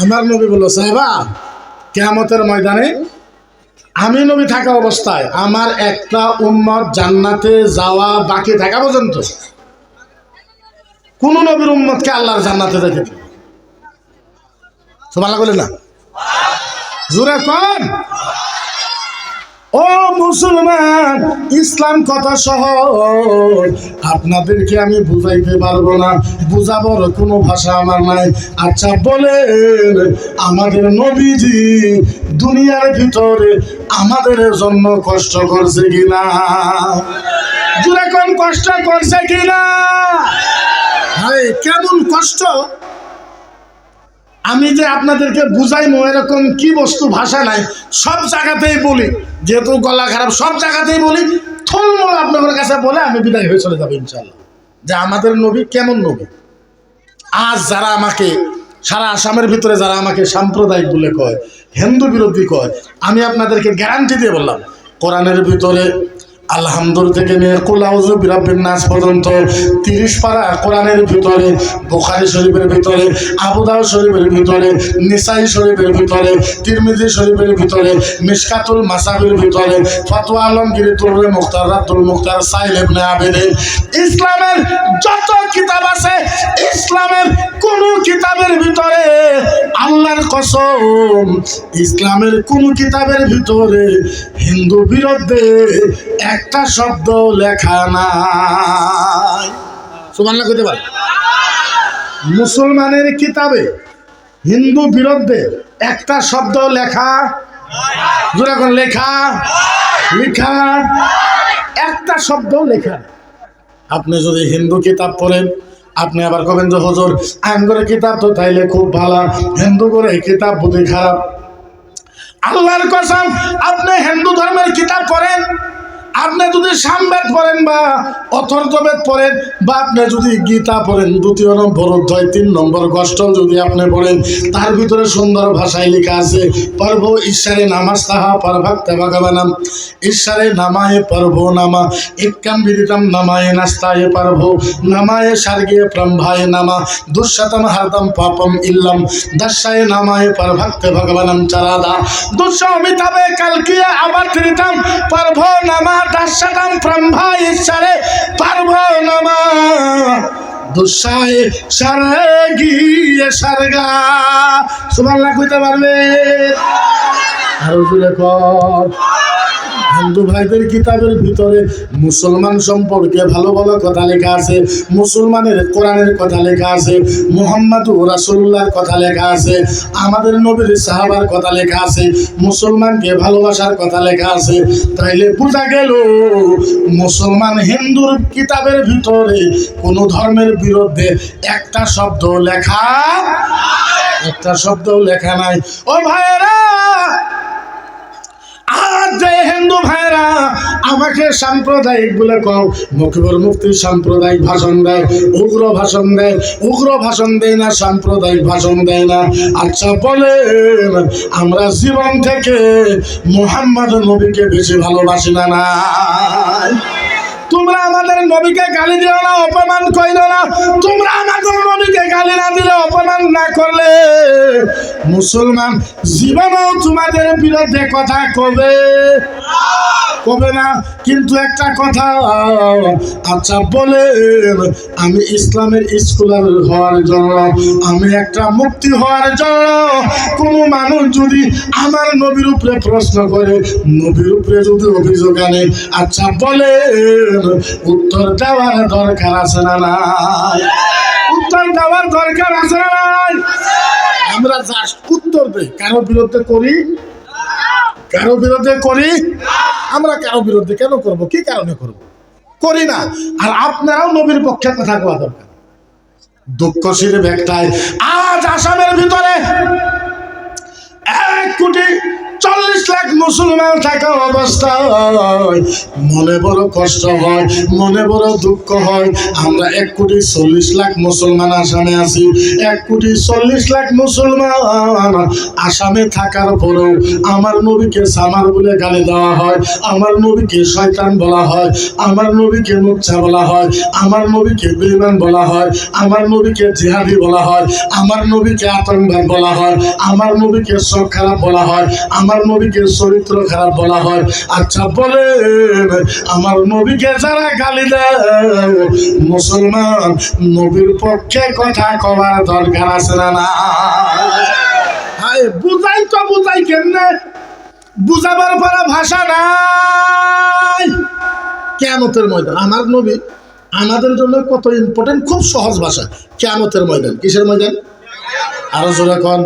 S1: আমার নবী বলল, সাহাবা কিয়ামতের ময়দানে আমি নবী থাকা অবস্থায় আমার একটা উম্মত জান্নাতে যাওয়া বাকি থাকা পর্যন্ত কোন নবীর উম্মতকে আল্লাহর জান্নাতে যেতে দিবে। সুবহানাল্লাহ বলেন না, জোরে কোন। ও মুসলমান, ইসলাম কত সহজ, আপনাদেরকে আমি বুঝাইতে পারবো না, বুঝাবার কোনো ভাষা আমার নাই। আচ্ছা বলেন, আমাদের নবীজি দুনিয়ার ভিতরে আমাদের জন্য কষ্ট করছে কিনা? জোরে কোন, কষ্ট করছে কিনা? কেমন কষ্ট আমি যে আপনাদেরকে বুঝাইমো এরকম কি বস্তু ভাষা নাই, সব জায়গাতেই বলি, যেহেতু গলা খারাপ সব জায়গাতেই বলি, থলমূল আপনাদের কাছে বলে আমি বিদায় হয়ে চলে যাবো ইনশাল্লাহ, যে আমাদের নবী কেমন নবী। আজ যারা আমাকে সারা আসামের ভিতরে যারা আমাকে সাম্প্রদায়িক বলে কয়, হিন্দু বিরোধী কয়, আমি আপনাদেরকে গ্যারান্টি দিয়ে বললাম, কোরআনের ভিতরে আলহামদুলিল্লাহ থেকে নিয়ে কুল আউযু বিরাব্বিন নাস পর্যন্ত 30 পারা কোরআনের ভিতরে, বুখারী শরীফের ভিতরে, আবু দাউদ শরীফের ভিতরে, নিসাই শরীফের ভিতরে, তিরমিজি শরীফের ভিতরে, মিশকাতুল মাসাবির ভিতরে, ফতোয়া আলমগীর তুররে মুখতার রাতুল মুখতার সাইল ইবনে আবিদিন, ইসলামের যত কিতাব আছে ইসলামের কোন কিতাবের ভিতরে, আল্লাহর কসম ইসলামের কোন কিতাবের ভিতরে হিন্দু বিরুদ্ধে একটা শব্দ লেখা নাই। সুবহানাল্লাহ কইতে পারে? মুসলমানের কিতাবে হিন্দু বিরুদ্ধে একটা শব্দ লেখা, জোরে কোন, লেখা লেখা একটা শব্দ লেখা। আপনি যদি হিন্দু কিতাব পড়েন, আপনি আবার কবেন যে হুজুর আঙ্গুরের কিতাব তো তাইলে খুব ভালো, হিন্দু করে কিতাব বুঝি খারাপ। আল্লাহর কসম, আপনি হিন্দু ধর্মের কিতাব পড়েন, আপনি যদি সামবেদ পড়েন বা অথর্ববেদ পড়েন বা আপনি যদি গীতা পড়েন 2 নম্বর অধ্যায় 3 নম্বর গোষ্ঠল যদি আপনি পড়েন, তার ভিতরে সুন্দর ভাষায় লেখা আছে পর্ব ঈশ্বরে নামাস্তাহা পরভক্ত ভগবানম, ঈশ্বরে নামায় পর্ব নামা একম বিদিতম নামায় নাস্তায় পর্ব নামায় স্বর্গে ব্রহ্মায় নামা দুঃশতম হরদম পাপম ইল্লম দশায় নামায় পরভক্ত ভগবানম চরাদা দুঃশ অমিতাভে কলকিয়ে অবতরিতম পর্ব নামা দশতম ব্রহ্মা ঈশ্বরে পর্ব নামা দুঃসায় স্বর্গীয় স্বর্গা। সুবহানাল্লাহ কইতে পারবে? আরো জোরে কর। হিন্দু ভাইদের কিতাবের ভিতরে মুসলমান সম্পর্কে ভালো ভালো কথা লেখা আছে, মুসলমানের কোরআনের কথা লেখা আছে, মুহাম্মাদুর রাসূলুল্লাহর কথা লেখা আছে, আমাদের নবীর সাহাবার কথা লেখা আছে, মুসলমানকে ভালোবাসার কথা লেখা আছে। তাইলে বোঝা গেল মুসলমান হিন্দুর কিতাবের ভিতরে কোনো ধর্মের বিরুদ্ধে একটা শব্দ লেখা নাই। ও ভাইরা, আজ যে হিন্দু ভাইরা আমাকে সাম্প্রদায়িক বলে কও, মুখবর মুফতি সাম্প্রদায়িক ভাষণ দেয়, উগ্র ভাষণ দেয় না, সাম্প্রদায়িক ভাষণ দেয় না। আচ্ছা বলেন, আমরা জীবন থেকে মুহাম্মদ নবীকে বেশি ভালোবাসি না? নাই। তোমরা আমাদের নবীকে গালি দিও না, অপমান কইল না। তোমরা আমাদের নবীকে গালি না দিলে, অপমান না করলে, মুসলমান জীবনেও তোমাদের বিরুদ্ধে কথা কবে না। কিন্তু একটা কথা, আচ্ছা বলেন, আমি ইসলামের স্কলার হওয়ার জন্য, আমি একটা মুক্তি হওয়ার জন্য কোনো মানুষ যদি আমার নবীর উপরে প্রশ্ন করে, নবীর উপরে যদি অভিযোগ আনে, আচ্ছা বলেন উত্তর দেওয়ার দরকার আছে না নাই? উত্তর দেওয়ার দরকার আছে না নাই? আমরা জাস্ট উত্তর দেই, কারো বিরুদ্ধে করি? আমরা কারো বিরুদ্ধে কেন করব? কি কারণে করব? করি না। আর আপনারাও নবীর পক্ষে কথা কওয়া দরকার। দুঃখশীল ব্যাগটায় আজ আসামের ভিতরে 1,40,00,000 মুসলমান থাকা অবস্থায় মনে বড় কষ্ট হয়, মনে বড় দুঃখ হয়। আমরা 1,40,00,000 মুসলমান আসামে আছি। 1,40,00,000 মুসলমান আসামে থাকার পরেও আমার নবীকে সামার বলে গালি দেওয়া হয়, আমার নবীকে শয়তান বলা হয়, আমার নবীকে মুচ্ছা বলা হয়, আমার নবীকে বেঈমান বলা হয়, আমার নবীকে জিহাদি বলা হয়, আমার নবীকে আতঙ্কবাদ বলা হয়, আমার নবীকে চোখ খারাপ বলা হয়, আমার নবীকে চরিত্র খারাপ বলা হয়। আচ্ছা বলেন, আমার নবীকে যারা গালি দেয়, মুসলমান নবীর পক্ষে কথা কওয়ার দরকার আছে না? না। বুঝাই কেমনে? বুঝাবার পরে ভাষা নাই। কিয়ামতের ময়দান আমার নবী আমাদের জন্য কত ইম্পর্টেন্ট, খুব সহজ ভাষা। কিয়ামতের ময়দান কিসের ময়দান? আরো জোরে কন।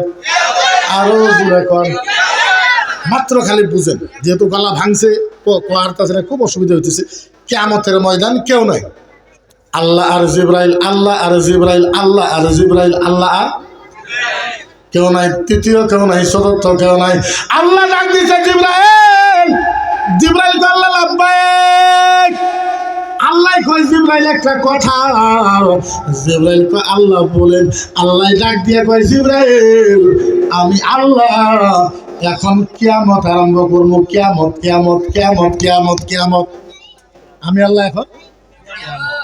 S1: মাত্র খালি বুঝেন, যেহেতু গলা ভাঙছে, খুব অসুবিধা হইতেছে। কিয়ামতের ময়দান কেউ নাই, আল্লাহ আর জিবরাইল, আল্লাহ আর জিবরাইল, আল্লাহ আর জিবরাইল, আল্লাহ আর কেউ নাই। তৃতীয় কেউ নাই, চতুর্থ কেউ নাই। আল্লাহ ডাক দিছে জিবরাইল, জিবরাইল কো আল্লাহ লাব্বাইক। আল্লাহ কয় জিবরাইল একটা কথা, জিবরাইল কয় আল্লাহ বলেন। আল্লাহ ডাক দিয়ে কয় জিবরাইল, আমি আল্লাহ এখন কিয়ামত আরম্ভ করবো। কিয়ামত। আমি আল্লাহ এখন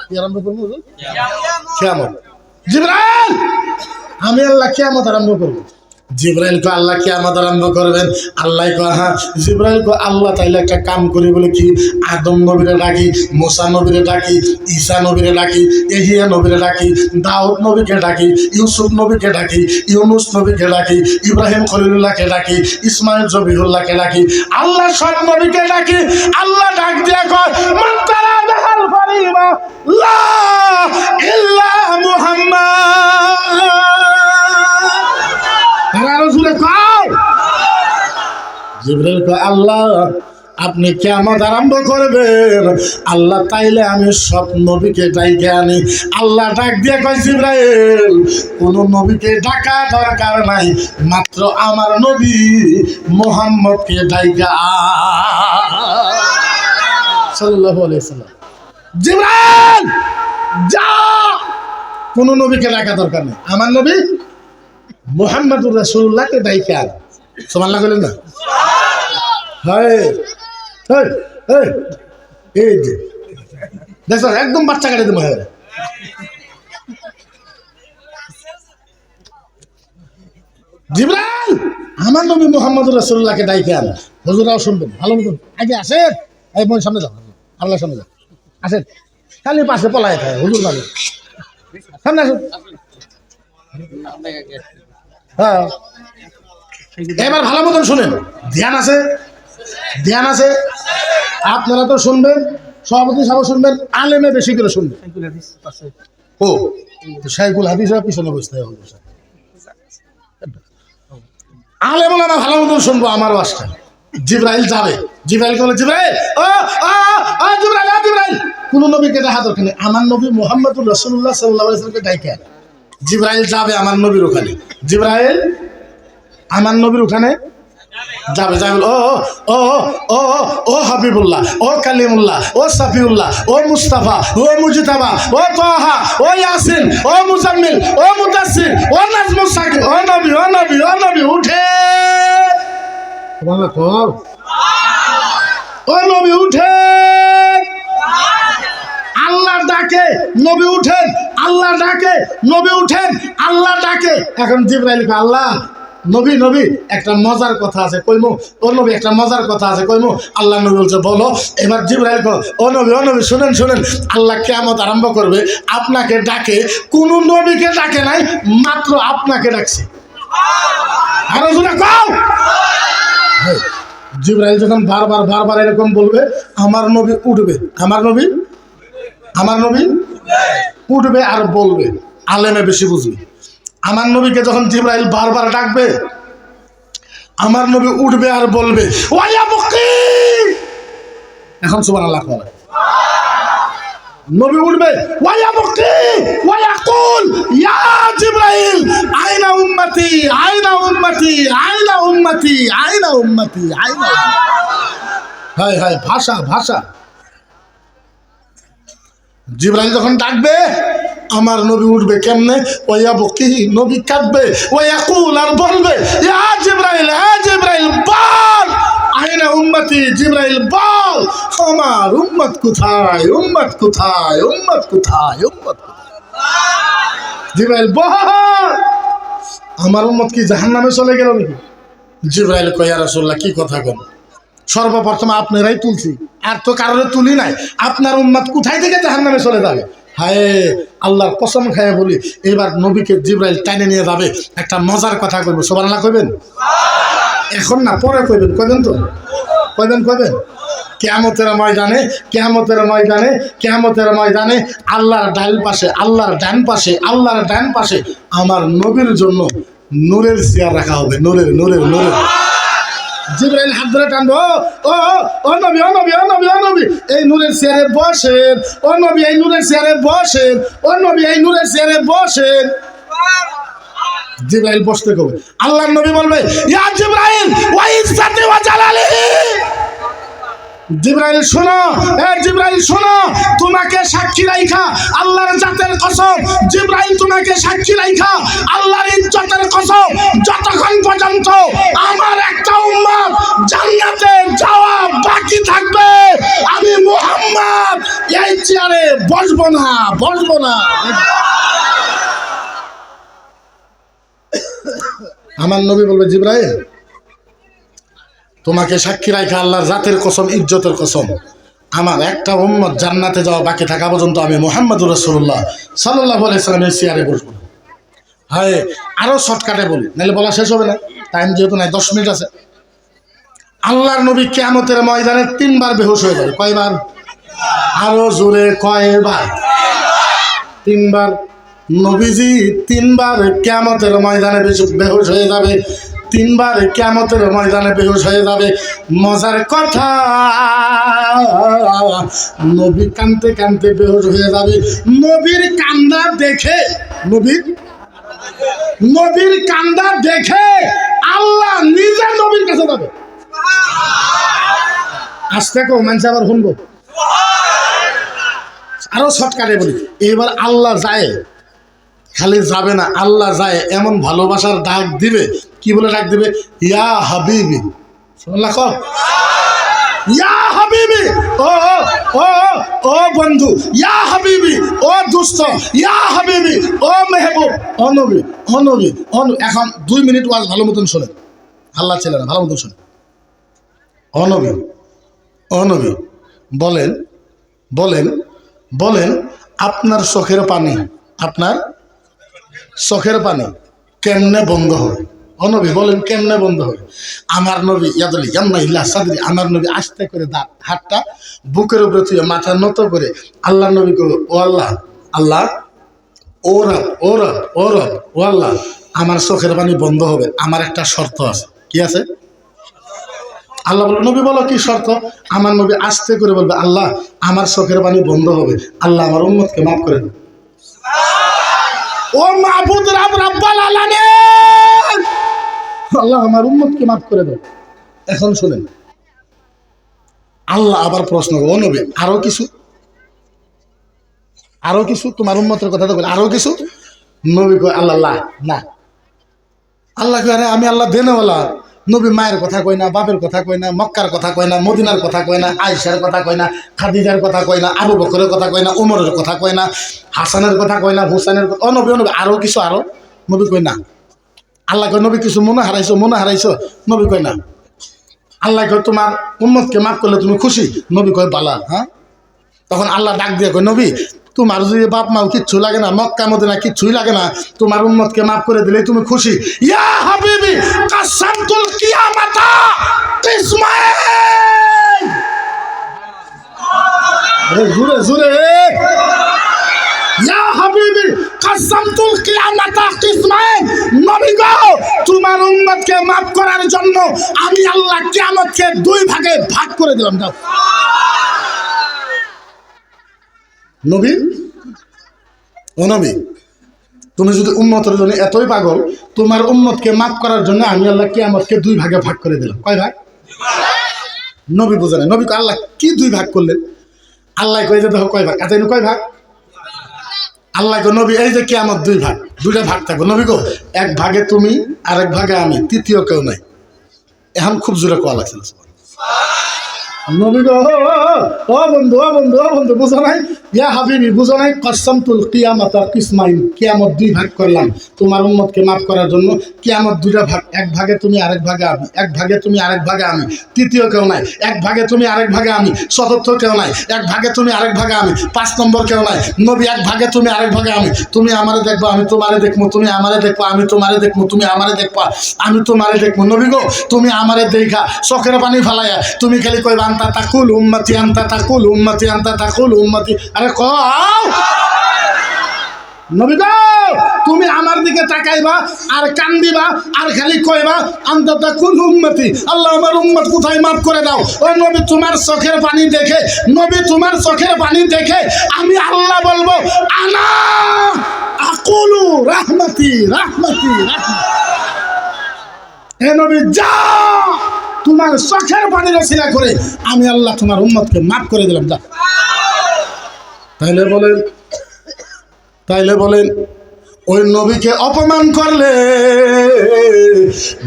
S1: কি আরম্ভ করবো? কিয়ামত। জিবরাইল, আমি আল্লাহ কিয়ামত আরম্ভ করবো। জিবরাইল কো আল্লাহ কিয়ামত আরম্ভ করবেন। আল্লাহ কো হ্যাঁ। জিবরাইল কো আল্লাহ তাইলে একটা কাম করি, বলে কি? আদম নবীরে ডাকি, মুসা নবীরে ডাকি, ঈসা নবীরে ডাকি, ইহয়া নবীরে ডাকি, দাউদ নবীকে ডাকি, ইউসুফ নবীকে ডাকি, ইউনুস নবীকে ডাকি, ইব্রাহিম খলিলুল্লাহকে ডাকি, ইসমাইল জবিহুল্লাহকে ডাকি, আল্লাহ সব নবীকে ডাকি। আল্লাহ ডাক দিয়ে কয়, মান তারা দাখাল ফারিমা লা ইল্লা মুহাম্মদ। জিবরাইল কয় আল্লাহ আপনি কিয়ামত আরম্ভ করবেন। আল্লাহ তাইলে আমি সব নবীকে ডাইকে আনি। আল্লাহ ডাক দিয়ে কয় জিবরাইল, কোন নবীকে ডাকা দরকার নাই, মাত্র আমার নবী মুহাম্মদকে ডাইকা। সাল্লাল্লাহু আলাইহি ওয়াসাল্লাম, জিবরাইল যা, কোন নবীকে ডাকা দরকার নেই, আমার নবী মুহাম্মদুর রাসূলুল্লাহকে ডাইকা। সুবহানাল্লাহ বলেন না? হয় হয় হয়, এই যে দেখো একদম বাচ্চা কাটে দেবো। জিবরাইল আমার নবী মুহাম্মদুর রাসূলুল্লাহকে ডাইকা। হুজুরাও শুনবেন ভালো মতন, আগে আসেন, এই বোন সামনে যাও, আল্লাহ সামনে যাও, আসেন, খালি পাশে পলায় থাকে হুজুর ভালো, সামনে আসুন। হ্যাঁ, এবার ভালো মতন শুনেন, ধ্যান আছে, ধ্যান আছে, আপনারা তো শুনবেন, সভাপতি সাহেব শুনবেন, আলেমে বেশি করে শুনবেন। ও শাইখুল হাদিস পিছনে বসতে হবে, আলেম ওলামা ভালো মতন শুনবো আমার ওয়াজটা। জিবরাইল যাবে, জিবরাইল বলে জিবরাইল ও ও জিবরাইল, জিবরাইল কোন নবীকে দেখা দরকার নেই, আমার নবী মুহাম্মদুর রাসূলুল্লাহ সাল্লাল্লাহু আলাইহি ওয়াসাল্লামকে ডাইকা। জিবরাইল যাবে আমার নবীর ওখানে, জিবরাইল আমার নবীর ওখানে যাবে, যাবে ও ও ও ও হাবিবুল্লাহ, ও কালিমুল্লাহ, ও সাফিউল্লাহ, ও মুস্তাফা, ও মুজতাবা, ও তাহা, ও ইয়াসিন, ও মুজাম্মিল, ও মুদাসসির, ও নাজমুস সাকিব, ও নবী, ও নবী, ও নবী উঠে, সুবহানাল্লাহ কর, ও নবী উঠে, আল্লাহ ডাকে নবী উঠেন, আল্লাহ ডাকে নবী উঠেন, আল্লাহ ডাকে। এখন জিবরাইল কে আল্লাহ নবী, নবী একটা মজার কথা আছে কইমু, ও নবী একটা মজার কথা আছে কইমু। আল্লাহ নবী বলছে বলো। এবার জিবরাইল কো ও নবী, ও নবী শুনেন, শুনেন, আল্লাহ কিয়ামত আরম্ভ করবে, আপনাকে ডাকে, কোন নবীকে ডাকে নাই, মাত্র আপনাকে ডাকছে। আরো জোরে কও। জিবরাইল যখন বারবার বারবার এরকম বলবে, আমার নবী উঠবে, আমার নবী, আমার নবী উঠবে আর বলবে, আলেমে বেশি বুঝবে। আমার নবীকে যখন জিবরাইল বারবার ডাকবে, আমার নবী উঠবে আর বলবে ওয়া বুকি। এখন সুবহানাল্লাহ বলে, নবী উঠবে ওয়া বুকি ওয়া ইয়াকুল ইয়া জিবরাইল আইনা উম্মতি, আইনা উম্মতি, আইনা উম্মতি, আইনা উম্মতি, আইনা। হায় হায়, ভাষা ভাষা। জিবরাইল যখন ডাকবে, আমার নবী উঠবে কেমনে, ওয়া বুকি, নবী কাঁদবে, ওয়া ইয়াকুল আর বলবে ইয়া জিবরাইল, হ্যাঁ জিবরাইল বল, আইনা উম্মতি, জিবরাইল বল আমার উম্মত কোথায়, উম্মত কোথায়, উম্মত কোথায়, উম্মত কোথায়। জিবরাইল বল, আমার উম্মত কি জাহান্নামে চলে গেল নাকি? জিবরাইল কয় ইয়া রাসূলুল্লাহ কি কথা কোন, সর্বপ্রথম আপনারাই তুলছি, আর তো কারোর তুলি নাই, আপনার উম্মত কোথায় থেকে জাহান্নামে চলে যাবে? হায় আল্লাহর কসম খায় বলি, এবার নবীকে জিবরাইল টাইনে নিয়ে যাবে, একটা মজার কথা কইব, সুবহানাল্লাহ কইবেন? এখন না, পরে কইবেন, কইবেন তো, কইবেন, কইবেন। কিয়ামতের ময়দানে, কিয়ামতের ময়দানে, কিয়ামতের ময়দানে আল্লাহর ডান পাশে, আল্লাহর ডান পাশে, আল্লাহর ডান পাশে আমার নবীর জন্য নূরের চেয়ার রাখা হবে, নূরের, নূরের, নূরের। জিবরাইল হাত ধরে টানবো, ও ও নবী, ও নবী, ও নবী, ও নবী এই নূরের চেয়ারে বসেন, ও নবী এই নূরের চেয়ারে বসেন, ও নবী এই নূরের চেয়ারে বসেন। জিবরাইল বসতে কবে, আল্লাহর নবী বলবে ইয়া জিবরাইল ওয়া ইজ্জাতি ওয়া জালালিহি। জিবরাইল শোনো, এ জিবরাইল শোনো, তোমাকে সাক্ষী রাইখা আল্লাহর জাতের কসম, জিবরাইল তোমাকে সাক্ষী রাইখা আল্লাহর ইজ্জতের কসম, যতক্ষণ পর্যন্ত আমার একটা উম্মত জান্নাতে যাওয়া বাকি থাকবে, আমি মুহাম্মদ এই চেয়ারে বসবো না, বসবো না। আমার নবী বলবে জিবরাইল তোমাকে সাক্ষী রাখা আল্লাহর জাতের কসম, ইজ্জতের কসম, আমার একটা উম্মত জান্নাতে যাওয়া বাকি থাকা পর্যন্ত আমি মুহাম্মদুর রাসূলুল্লাহ সাল্লাল্লাহু আলাইহি সাল্লামের চেয়ারে বসবো। হায় আরো শর্টকাটে বলি, নাহলে বলা শেষ হবে না, টাইম যেহেতু নাই, 10 মিনিট আছে। আল্লাহর নবী কিয়ামতের ময়দানে 3 বার বেহুশ হয়ে যাবে। কয়বার? আরো জোরে, কয়বার? 3 বার। নবীজি 3 বার কিয়ামতের ময়দানে বেহুশ হয়ে যাবে, 3 বার কিয়ামতের ময়দানে বেহুশ হয়ে যাবে। মজার কথা, নবী কাঁদতে কাঁদতে বেহুশ হয়ে যাবে। নবীর কান্দা দেখে, নবীর কান্দা দেখে আল্লাহ নিজে নবীর কাছে যাবে। আজ থেকেও মানুষ আবার শুনবো,
S2: আরো শর্টকাটে বলি, এবার আল্লাহ যায়, খালি যাবে না, আল্লাহ যায় এমন ভালোবাসার ডাক দিবে। কি বলে ডাক দিবে? ইয়া হাবিবি। শুনলা কো? ইয়া হাবিবি, ও ও ও বন্ধু, ইয়া হাবিবি, ও দোস্ত, ইয়া হাবিবি, ও মেহবুব, ও নবী, ও নবী, এখন 2 মিনিট ওয়াজ ভালো মতন শোনেন, আল্লাহ ছেলেরা ভালো মতন শোনেন। ও নবী, ও নবী, বলেন বলেন বলেন আপনার চোখের পানি, আপনার চোখের পানি কেমনে বন্ধ হবে? ও নবী বলেন কেমনে বন্ধ হবে? আমার নবী ইয়াদুল ইয়াম্মা ইল্লা সাদরি, আমার নবী আস্তে করে হাতটা বুকের উপরে তুলে মাথা নত করে আল্লাহ নবী কো, ও আল্লাহ, আল্লাহ, ও রব, ও রব, ও রব, ও আল্লাহ, আমার চোখের পানি বন্ধ হবে, আমার একটা শর্ত আছে। কি আছে? আল্লাহ বলবে, নবী বলো কি শর্ত? আমার নবী আস্তে করে বলবে, আল্লাহ আমার চোখের পানি বন্ধ হবে, আল্লাহ আমার উম্মতকে মাফ করে দেবে। ও মাহবুদ রব রব্বাল আলামিন, আল্লাহ আমার উম্মতকে মাফ করে দেবে। এখন শুনেন, আল্লাহ আবার প্রশ্ন করবে, ও নবী আরো কিছু, আরো কিছু, তোমার উম্মতের কথা তো বলে আরো কিছু। নবী কয়, আল্লাহ না। আল্লাহ কয়, আমি আল্লাহ দেনেওয়ালা। নবী মায়ের কথা কয় না, বাপের কথা কয় না, মক্কার কথা কয় না, মদিনার কথা কয় না, আয়েশার কথা কয় না, খাদিজার কথা কয় না, আবু বকরের কথা কয় না, উমরের কথা কয় না, হাসানের কথা কয় না, হুসাইনের কথা। ও নবী আরো কিছু, আরো? নবী কয় না। আল্লাহ কয়, নবী কিছু মনে হারাইছো? নবী কয় না। আল্লাহ কয়, তোমার উম্মতকে মাফ করলে তুমি খুশি? নবী কয়, বালা। হ্যাঁ, তখন আল্লাহ ডাক দিয়ে কয়, নবী তোমার যদি বাপ মাও কিচ্ছু লাগে না, মক্কা মদিনা কিচ্ছুই লাগে না, তোমার উম্মতকে মাফ করে দিলেই তুমি খুশি। ইয়া হাবিবি কাসামতুল কিয়ামাতা কিসমাইন, জোরে জোরে, ইয়া হাবিবি কাসামতুল কিয়ামাতা কিসমাইন, নবী গো তোমার উম্মতকে মাফ করার জন্য আমি আল্লাহ কিয়ামতকে 2 ভাগে ভাগ করে দিলাম। যাও নবী, ও নবী, তুমি যদি উম্মতের জন্য এতই পাগল, তোমার উম্মতকে মাফ করার জন্য আমি আল্লাহ কিয়ামতকে 2 ভাগে ভাগ করে দিলাম। কয় ভাগ? নবী বুঝে না। নবী আল্লাহ কি 2 ভাগ করলেন? আল্লাহ কয় যে দেখো কয় ভাগ, এত কয় ভাগ? আল্লাহ কয়, নবী এই যে কিয়ামত 2 ভাগ, 2টা ভাগ থাকবে। নবী গো 1 ভাগে তুমি, আর 1 ভাগে আমি, তৃতীয় কেউ নাই। এখন খুব জোরে কোয়া লাগছে নবী গো, ও বন্ধু, ও বন্ধু, ও বন্ধু, বুঝো নাই? ইয়া হাবিবি বুঝো নাই? কাসামতুল কিয়ামাতা কিসমাইন, কিয়ামত 2 ভাগ করলাম তোমার উম্মতকে মাফ করার জন্য। কিয়ামত 2টা ভাগ, 1 ভাগে তুমি, আরেক ভাগে আমি, 1 ভাগে তুমি, আরেক ভাগে আমি, তৃতীয় কেউ নাই। 1 ভাগে তুমি, আরেক ভাগে আমি, চতুর্থ কেউ নাই। 1 ভাগে তুমি, আরেক ভাগে আমি, 5 নম্বর কেউ নাই। নবী 1 ভাগে তুমি, আরেক ভাগে আমি, তুমি আমারে দেখবো, আমি তোমারে দেখবো, তুমি আমারে দেখবো, আমি তোমারে দেখবো, তুমি আমারে দেখবো, আমি তোমারে দেখবো। নবী গো তুমি আমারে দেখা চোখের পানি ফালাইয়া তুমি খালি কইবা, আনতা তাকুল উম্মতি, আনতা তাকুল উম্মতি, আনতা তাকুল উম্মতি। আরে কও নবী গো, তুমি আমার দিকে তাকাইবা আর কান্দিবা আর খালি কইবা, আনতা তাকুল উম্মতি, আল্লাহ আমার উম্মত কোথায় মাফ করে দাও। ও নবী তোমার চোখের পানি দেখে, নবী তোমার চোখের পানি দেখে আমি আল্লাহ বলবো, আনা আকুলু রাহমাতি রাহমাতি রাহমাতি। এ নবী যা, তোমার চোখের পানি রসিলা করে আমি আল্লাহ তোমার উম্মতকে মাফ করে দিলাম। যা। তাইলে বলেন ওই নবীকে অপমান করলে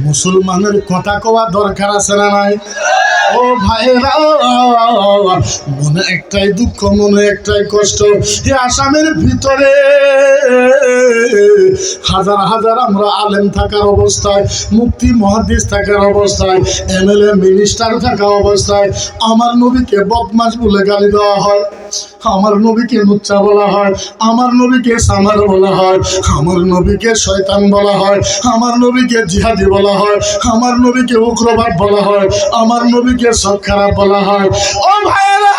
S2: মুসলমানের কথা কওয়া দরকার আছে না নাই? ও ভাইরা, মনে একটাই দুঃখ, মনে একটাই কষ্ট। এই আসামের ভিতরে হাজার হাজার আমরা আলেম থাকার অবস্থায়, মুফতি মুহাদ্দিস থাকার অবস্থায়, এমএলএ মিনিস্টার থাকা অবস্থায় আমার নবীকে বদমাশ বলে গালি দেওয়া হয়, আমার নবীকে লুচ্চা বলা হয়, আমার নবীকে সামার বলা হয়, আমার নবীকে শয়তান বলা হয়, আমার নবীকে জিহাদি বলা হয়, আমার নবীকে উগ্রবাদ বলা হয়, আমার নবীকে সব খারাপ বলা হয়। ও ভাইরা,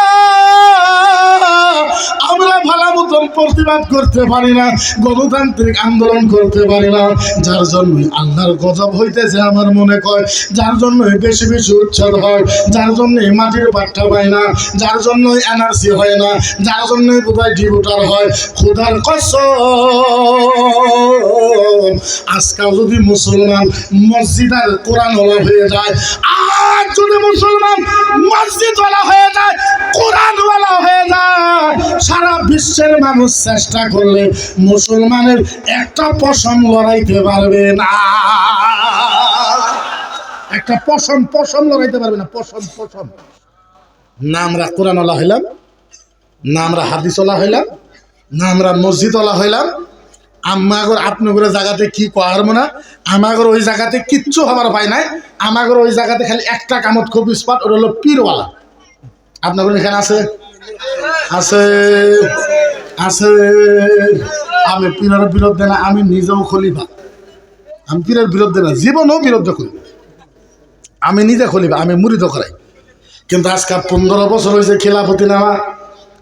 S2: আমরা ভালো মতন প্রতিবাদ করতে পারি না, গণতান্ত্রিক আন্দোলন করতে পারি না, যার জন্য আল্লাহর গজব হইতেছে আমার মনে কয়, যার জন্য বেশি বেশি উচ্ছেদ হয়, যার জন্য মাটির পাট্টা পায় না, যার জন্য এনার্জি হয় না, যার জন্য বোধহয় ডিভোটার হয়। খোদার কসম, আজকাল যদি মুসলমান মসজিদ আর কোরআন ওয়ালা হয়ে যায়, আর যদি মুসলমান মসজিদ ওয়ালা হয়ে যায়, কোরআন ওয়ালা বিশ্বের মানুষ চেষ্টা করলে মুসলমানের একটা পশম লড়াইতে পারবে না। একটা পশম লড়াইতে পারবে না। পশম না আমরা কোরআনওয়ালা হইলাম, না আমরা হাদিসওয়ালা হইলাম, না আমরা মসজিদওয়ালা হইলাম। আমাগর আপনাদের জায়গাতে কি করার না, আমাগর ওই জায়গাতে কিচ্ছু হবার পাই নাই। আমাগর ওই জায়গাতে খালি একটা কামত খুব স্পট, ওটা হলো পীরওয়ালা। আপনাদের এখানে আছে আছে আছে আমি পীরের বিরুদ্ধে না, আমি নিজেও খলিফা। আমি পীরের বিরুদ্ধে না, জীবনেও বিরুদ্ধে করি। আমি নিজে খলিফা, আমি মুরিদ করাই। কিন্তু আজকে 15 বছর হয়েছে খেলাফতি নেওয়া,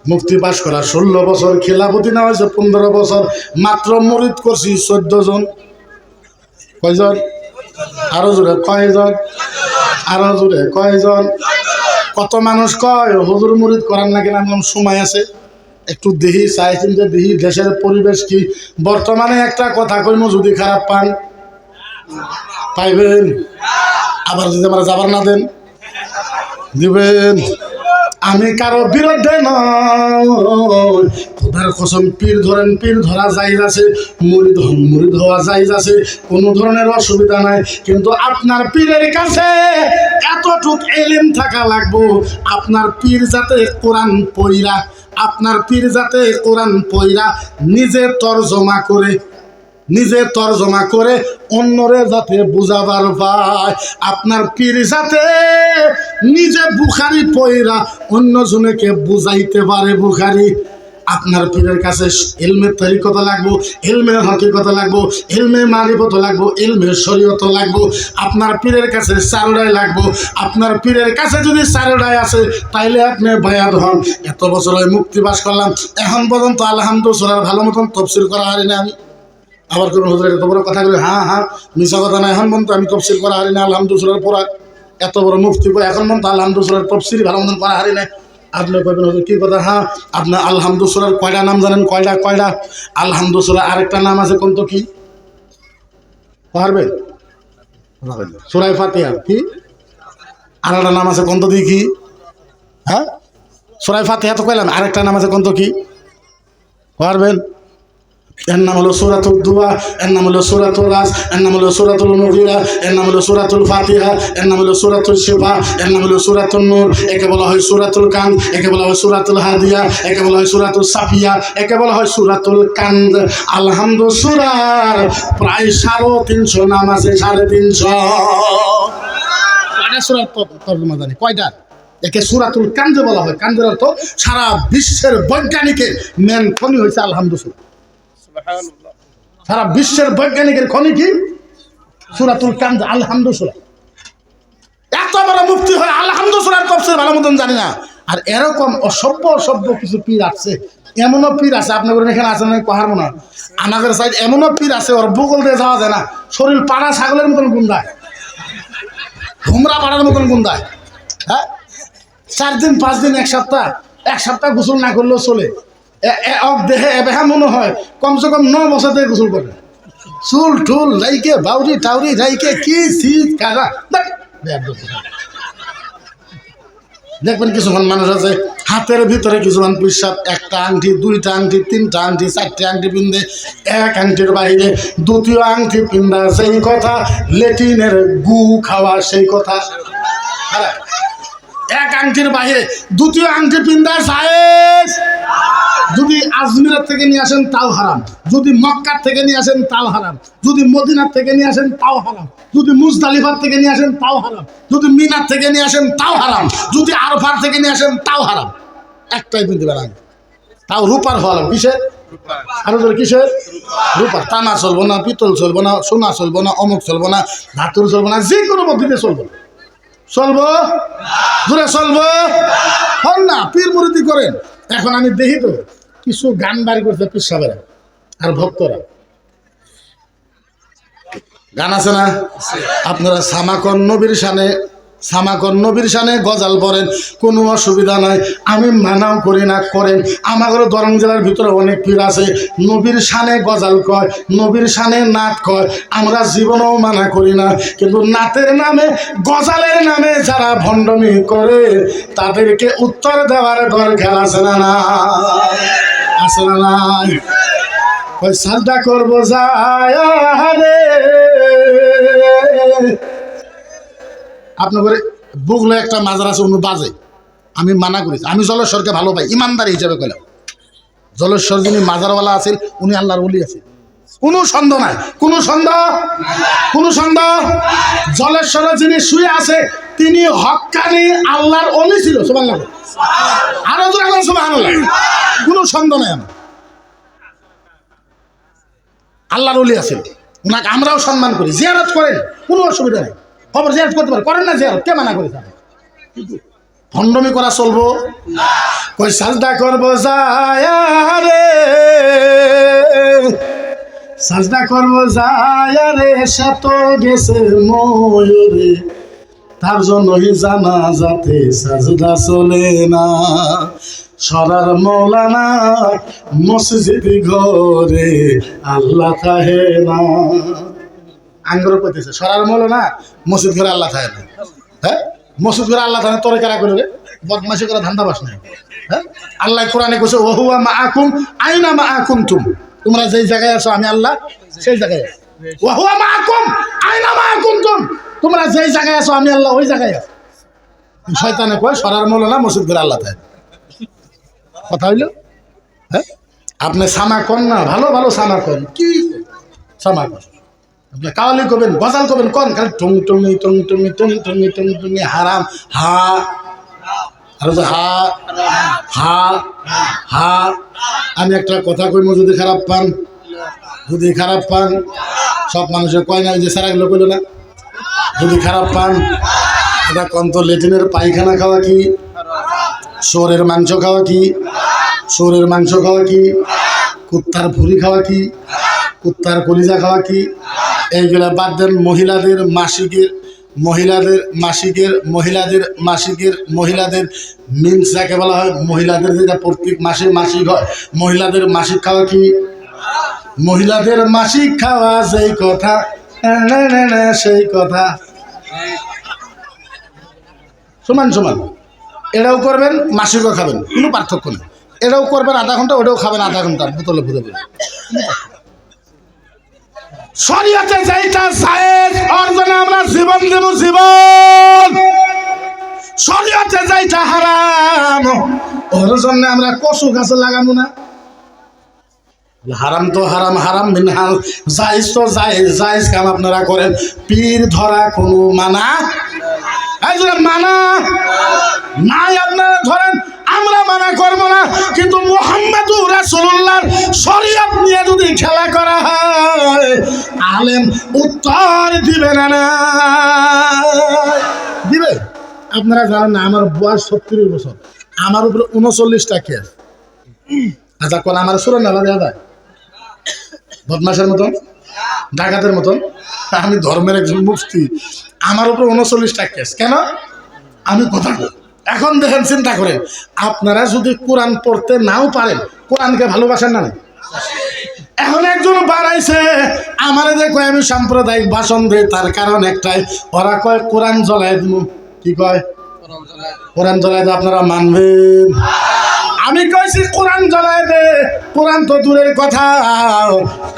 S2: মুফতি পাশ করা 16 বছর, খেলাফতি নেওয়া হয়েছে 15 বছর, মাত্র মুরিদ করছি 14 জন। কয়জন? আরো জোরে কয়জন? আরো জোরে কয়জন? কত মানুষ কয় হুজুর মুরিদ করার নাকি না, সময় আছে একটু দেখি, চাইছেন যে দেখি দেশের পরিবেশ কি। বর্তমানে একটা কথা কইমো, যদি খারাপ পান পাইবেন, আবার যদি আমরা যাবার না দেন দিবেন। আমি কারো বিরুদ্ধে নয়, খোদার কসম পীর ধরেন, পীর ধরা জায়েজ আছে, মুরিদ হওয়া জায়েজ আছে, কোনো ধরনের অসুবিধা নাই। কিন্তু আপনার পীরের কাছে এতটুক ইলম থাকা লাগবো, আপনার পীর যাতে কোরআন পড়িরা, আপনার পীর যাতে কোরআন পড়িরা নিজে তর্জমা করে অন্যরে যাতে বুঝাবার পায়। আপনার পীর যাতে নিজে বুখারি পড়িরা অন্যজনকে বুঝাইতে পারে বুখারি। আপনার পীরের কাছে ইলমের তরিকত লাগবো, ইলমের হকিকত লাগবো, ইলমে মারিফত লাগবো, ইলমের শরীয়ত লাগবো। আপনার পীরের কাছে চারুডাই লাগবো। আপনার পীরের কাছে যদি চারুডাই আছে তাইলে আপনি বায়াত হন। এত বছর হয় মুক্তি পাশ করলাম, এখন পর্যন্ত আলহামদুলিল্লাহ ভালো মতন তফসিল করা হারি না। আমি আবার কোনো হুজুরের এত বড় কথা বলে হ্যাঁ মিশা কথা না, এখন পর্যন্ত আমি তফসিল করা হারি না। আলহামদুলিল্লাহ পড়া এত বড় মুফতি পড়ে এখন পর্যন্ত আলহামদুলিল্লাহ তফসিল ভালো মতন করা হারি না। আপনি কইবেন হুজুর কি কথা? হ্যাঁ, আপনার আলহামদুলিল্লাহর কয়টা নাম জানেন? কয়টা? আলহামদুলিল্লাহ আরেকটা নাম আছে, কোন তো কি পারবেন? সূরা ফাতিহা কি? আর একটা নাম আছে, কোন তো কি? হ্যাঁ, সূরা ফাতিহা তো কইলাম, আরেকটা নাম আছে, কোন তো কি পারবেন? এর নাম হলো সূরাতুল দুআ, এর নাম হলো সূরাতুল রাস, এর নাম হলো সূরাতুল মুগিরা, এর নাম হলো সূরাতুল ফাতিহা, এর নাম হলো সূরাতুল শিফা, এর নাম হলো সূরাতুন নূর, একে বলা হয় সূরাতুল কান, একে বলা হয় সূরাতুল হাদিয়া, একে বলা হয় সূরাতুল সাফিয়া, একে বলা হয় সূরাতুল কান্দ। আলহামদুলিল্লাহ সূরার প্রায় 350 নাম আছে, 350। কয়টা সূরার তর্জমা জানি? কয়টা? একে সূরাতুল কান্দ বলা হয়। কান্দের অর্থ সারা বিশ্বের বৈজ্ঞানিকের মেন খনি হয়েছে আলহামদুলিল্লাহ। সারা বিশ্বের বৈজ্ঞানিকের খনি কি? সূরাতুল কান্দ, আলহামদুলিল্লাহ। এত বড় মুফতি হয় আলহামদুলিল্লাহ তফসির ভালো মতন জানি না। আর এরকম অসভ্য কিছু পীর আছে, এমনও পীর আছে আপনাদের এখানে আছে না পাহাড় না, আমাদের সাইড এমনও পীর আছে ওর ভূগোল দিয়ে যাওয়া যায় না, শরীর পাড়া ছাগলের মতন গুন্দায়, ঘুমরা পাড়ার মতন গুন্দায়। হ্যাঁ, 4 দিন 5 দিন এক সপ্তাহ গোসল না করলেও চলে। দেহে এবেহা মনে হয় কমসে কম 9 বছর থেকে গোসল করে, চুল টুল রাইকে বাউরি টাউরি রাইকে কি শীত কাজা। দেখবেন কিছুক্ষণ মানুষ আছে হাতের ভিতরে কিছুক্ষণ পিসাব, 1টা আংটি 2টা আংটি 3টা আংটি 4টে আংটি পিন্ধে, 1 আংটির বাইরে 2য় আংটি পিন্ধা সেই কথা, লেটিনের গু খাওয়া সেই কথা। 1 আংটির বাইরে 2য় আংটি পিন্ধা সায়েস। যদি আজমিরের থেকে নিয়ে আসেন তাও হারাম, যদি মক্কার থেকে নিয়ে আসেন তাও হারাম, যদি মদিনার থেকে নিয়ে আসেন তাও হারাম, যদি মুজদালিফার থেকে নিয়ে আসেন তাও হারাম, যদি মিনার থেকে নিয়ে আসেন তাও হারাম, যদি আরফার থেকে নিয়ে আসেন তাও হারাম। একটাই পিনতে পারেন, তাও রূপার হলাম। কিসের? আরো কিসের? রূপার। তামা চলবো না, পিতল চলবো না, সোনা চলবো না, অমুক চলবো না, ধাতুর চলবো না, যে কোনো পদ্ধতিতে চলবো। চলবো? দূরে চলবো? হন না, পীর মুরিদি করেন। এখন আমি দেখি তো কিছু গান বাড়ি করছে পীর সাহেবেরা আর ভক্তরা, গান আছে না? আপনারা সামাকন নবীর শানে গজাল পড়েন, কোনো অসুবিধা নাই, আমি মানাও করি না, করেন। আমাদের দরং জেলার ভিতরে অনেক পীর আছে নবীর শানে গজাল কয়, নবীর শানে নাত কয়, আমরা জীবনেও মানা করি না। কিন্তু নাতের নামে গজালের নামে যারা ভণ্ডামি করে তাদেরকে উত্তর দেওয়ার দরকার আছে না? আছে না নাই? ওই সাজদা করবো যায় রে আপনার করে বুগলে একটা মাজার আছে অন্য বাজে, আমি মানা করেছি। আমি জলেশ্বরকে ভালো পাই, ইমানদারি হিসেবে কইলাম। জলেশ্বর যিনি মাজারওয়ালা আছেন উনি আল্লাহর ওলি আছে, কোনো সন্দেহ নাই, কোনো সন্দেহ। জলেশ্বরে যিনি শুয়ে আছে তিনি হক্কানি আল্লাহর ওলি ছিল, সুবহানাল্লাহ। আরো জোরে বলেন সুবহানাল্লাহ। কোনো সন্দেহ নাই, আমার আল্লাহর ওলি আছেন, ওনাকে আমরাও সম্মান করি, জিয়ারত করেন, কোনো অসুবিধা নেই। খবর জিয়ারত করতে পারেন, করেন না জিয়ারত, কে মানা করেছে? ভণ্ডমি করা চলবো? কই সাজদা করবো যায় রে, সাজদা করবো যায় রে, সে তো গেছে ময়ূরে, তার জন্যই জানা যাতে সাজদা চলে না। সরার মৌলানা মসজিদ ঘরে আল্লাহ থাহে না। আঙ্গুর কইতেছে সরার মৌলানা মসজিদ ঘরে আল্লাহ থাহে না। হ্যাঁ, মসজিদ ঘরে আল্লাহ থাহে তোরে কারা করবে? বদমাশি করে ধান্দা বাস নাই। হ্যাঁ, আল্লাহ কোরআনে কইছে ওহুয়া মাআকুম আইনা মাআকুনতুম, তোমরা যেই জায়গায় আছো আমি আল্লাহ সেই জায়গায় আছি। ওহুয়া মাআকুম আইনা মাআকুনতুম, তোমরা যেই জায়গায় আছো আমি আল্লাহ ওই জায়গায় আছি। শয়তানে কয় সরার মৌলানা মসজিদ ঘরে আল্লাহ থাকে। কথা হইল? হ্যাঁ, আপনি সামা কন না, ভালো ভালো সামা কন, কি সামা কন? আপনি কাওয়ালি করবেন, গজাল করবেন, কন খালি টুং টুঙি টুং টুঙি টুং টুঙি টুং টুঙি হারাম হা, আর হা হা হা। আমি একটা কথা কইমো, যদি খারাপ পান, যদি খারাপ পান, সব মানুষের কয় না যে সারা গুলো কইল না, যদি খারাপ পান এটা কন্ত লেট্রিনের পায়খানা খাওয়া কি, শুয়োরের মাংস খাওয়া কি, শুয়োরের মাংস খাওয়া কি, কুত্তার ভুঁড়ি খাওয়া কি, কুত্তার কলিজা খাওয়া কি, এইগুলা বাদ দেন। মহিলাদের মিন্স যাকে বলা হয়, মহিলাদের যেটা প্রত্যেক মাসে মাসিক হয়, মহিলাদের মাসিক খাওয়া কি, মহিলাদের মাসিক খাওয়া সেই কথা, সেই কথা সমান সমান। এটাও করবেন, মাসিকও খাবেন, কোনো পার্থক্য নেই। এটাও করবেন আধা ঘন্টা, ওটাও খাবেন আধা ঘন্টা, বোতলে ভরে দেবেন। শরীয়তে যেটা জায়েজ ওর জন্য আমরা জীবন দেব, জীবন। শরীয়তে যেটা হারাম ওর জন্য আমরা কচু গাছে লাগাবো না। হারাম তো হারাম, হারাম মিনহাল, জায়েজ তো জায়েজ, জায়েজ কাম আপনারা করেন। পীর ধরা কোনো মানা, এই যে মানা নাই আপনারা ধরেন, আমরা মানা করবো না। কিন্তু মুহাম্মাদুর রাসূলুল্লাহর শরীয়ত নিয়ে যদি খেলা করা হয়, আলেম উত্তর দিবে না, দিবে? আপনারা জানেন না, আমার বয়স 70 বছর, আমার উপরে 39টা কেস। আচ্ছা কোন আমার সুরেন না দেওয়া যায় বদমাশের মতন, ডাকাতের মতন? আমি ধর্মের একজন মুফতি, আমার উপরে 39টা কেস। কেন? আমি কথা বলি। এখন দেখেন, চিন্তা করেন, আপনারা যদি কোরআন পড়তে নাও পারেন, কোরআনকে ভালোবাসেন না? এখন একজন বাড়াইছে আমার দেখো, আমি সাম্প্রদায়িক ভাষণ দেই, তার কারণ একটাই, ওরা কয় কোরআন জ্বলাই দিব। কি কয়? কোরআন জ্বলাই দে, আপনারা মানবেন? আমি কইছি কোরআন জ্বলাই দে, কোরআন তো দূরের কথা,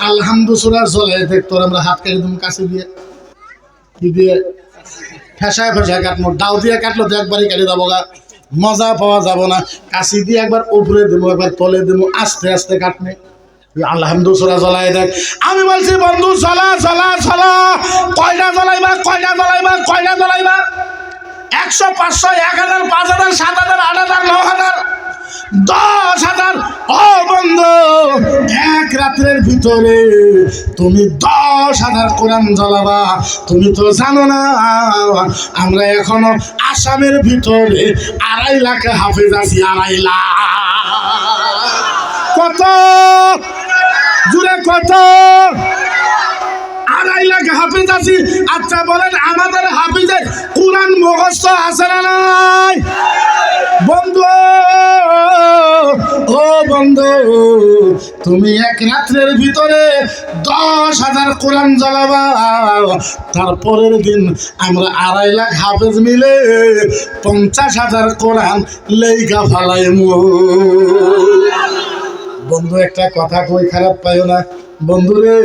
S2: আলহামদুলিল্লাহ জ্বলাই দে, তোর আমরা হাত কেটে দিব কাছে দিয়ে, কি দিয়ে? ফেসায় ফেসায় কাটবো, দাও দিয়ে কাটলো তো একবারই কেটে যাবো গা, মজা পাওয়া যাবো না। কাশি দিয়ে একবার উপরে দেবো, একবার তলে দেবো, আস্তে আস্তে কাটবে। আলহামদুলিল্লাহ জ্বলাই দেখ। আমি বলছি বন্ধু, জ্বলা জ্বলা জ্বলা, কয়টা জ্বলাইবা, কয়টা জ্বলাইবা, কয়টা জ্বলাইবা? 100, 500, 1000, 5000, 7000, 8000, 9000, 10,000। ও বন্ধু, এক রাত্রের ভিতরে তুমি 10,000 কোরআন জ্বালাবা? তুমি তো জানো না, আমরা এখনো আসামের ভিতরে 2.5 লাখ হাফেজ আছি। 2.5 লাখ। কত জুড়ে, কত? 2.5 লাখ হাফেজ আছি। আচ্ছা বলেন, আমাদের হাফিজের কোরআন মুখস্থ আছে না নাই? বন্ধু, ও বন্ধু, তুমি এক রাত্রের ভিতরে 10,000 কোরআন জ্বালাবা, তারপরের দিন আমরা 2.5 লাখ হাফেজ মিলে 50,000 কোরআন লেখা ফালাইমু। বন্ধু একটা কথা কই, খারাপ পাইও না বন্ধুরে।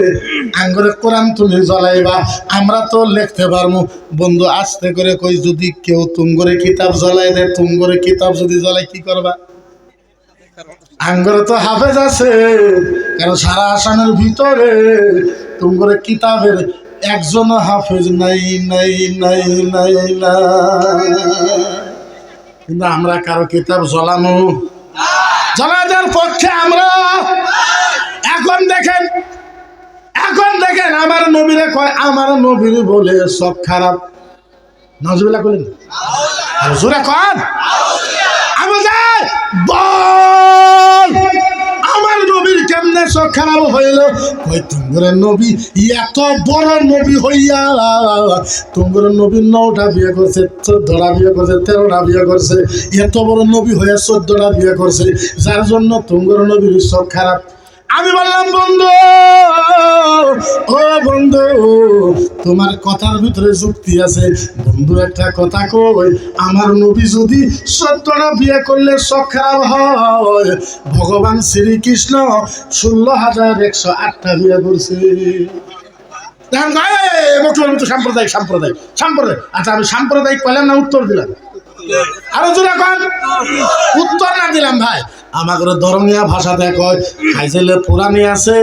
S2: আঙ্গুরে কোরআন তুমি জ্বলাইবা, আমরা তো লিখতে পারবো। বন্ধু আস্তে করে কই, যদি কেউ তুঙ্গরে কিতাব জ্বলাই দেয়, তুঙ্গরে কিতাব যদি জ্বলাই কি করবা? আঙ্গুরে তো হাফেজ আছে, কারণ সারা আসামের ভিতরে তুঙ্গরে কিতাবের একজন হাফেজ নাই নাই নাই নাই নাই। কিন্তু আমরা কারো কিতাব জ্বলানো জ্বলানোর পক্ষে আমরা। এখন দেখেন আমার নবীরে কয়, আমার নবীর বলে সব খারাপ। নজরুল্লাহ বলেন আর জোরে কন, আমি যাই বল আমার নবীর কেমনে সব খারাপ হইল? কই তোমরা নবী এত বড় নবী হইয়া, তোমরা নবী 9টা বিয়ে করছে, 14টা বিয়ে করছে, 13টা বিয়ে করছে। এত বড় নবী হইয়া 14টা বিয়ে করছে, যার জন্য তোমরা নবীর সব খারাপ। আমি বললাম বন্ধু, ও বন্ধু, তোমার কথার ভিতরে যুক্তি আছে বন্ধু। একটা কথা কই, আমার নবী যদি 17টা বিয়ে করলে সব খারাপ হয়, ভগবান শ্রীকৃষ্ণ 16,108টা বিয়ে করছে। সাম্প্রদায়িক সাম্প্রদায়িক সাম্প্রদায়িক। আচ্ছা, আমি সাম্প্রদায়িক কইলাম না উত্তর দিলাম? আরো জোরে কন। উত্তর না দিলাম ভাই, আমাদের ধর্মীয় ভাষাতে কয় খাইছিলে পুরানি আছে,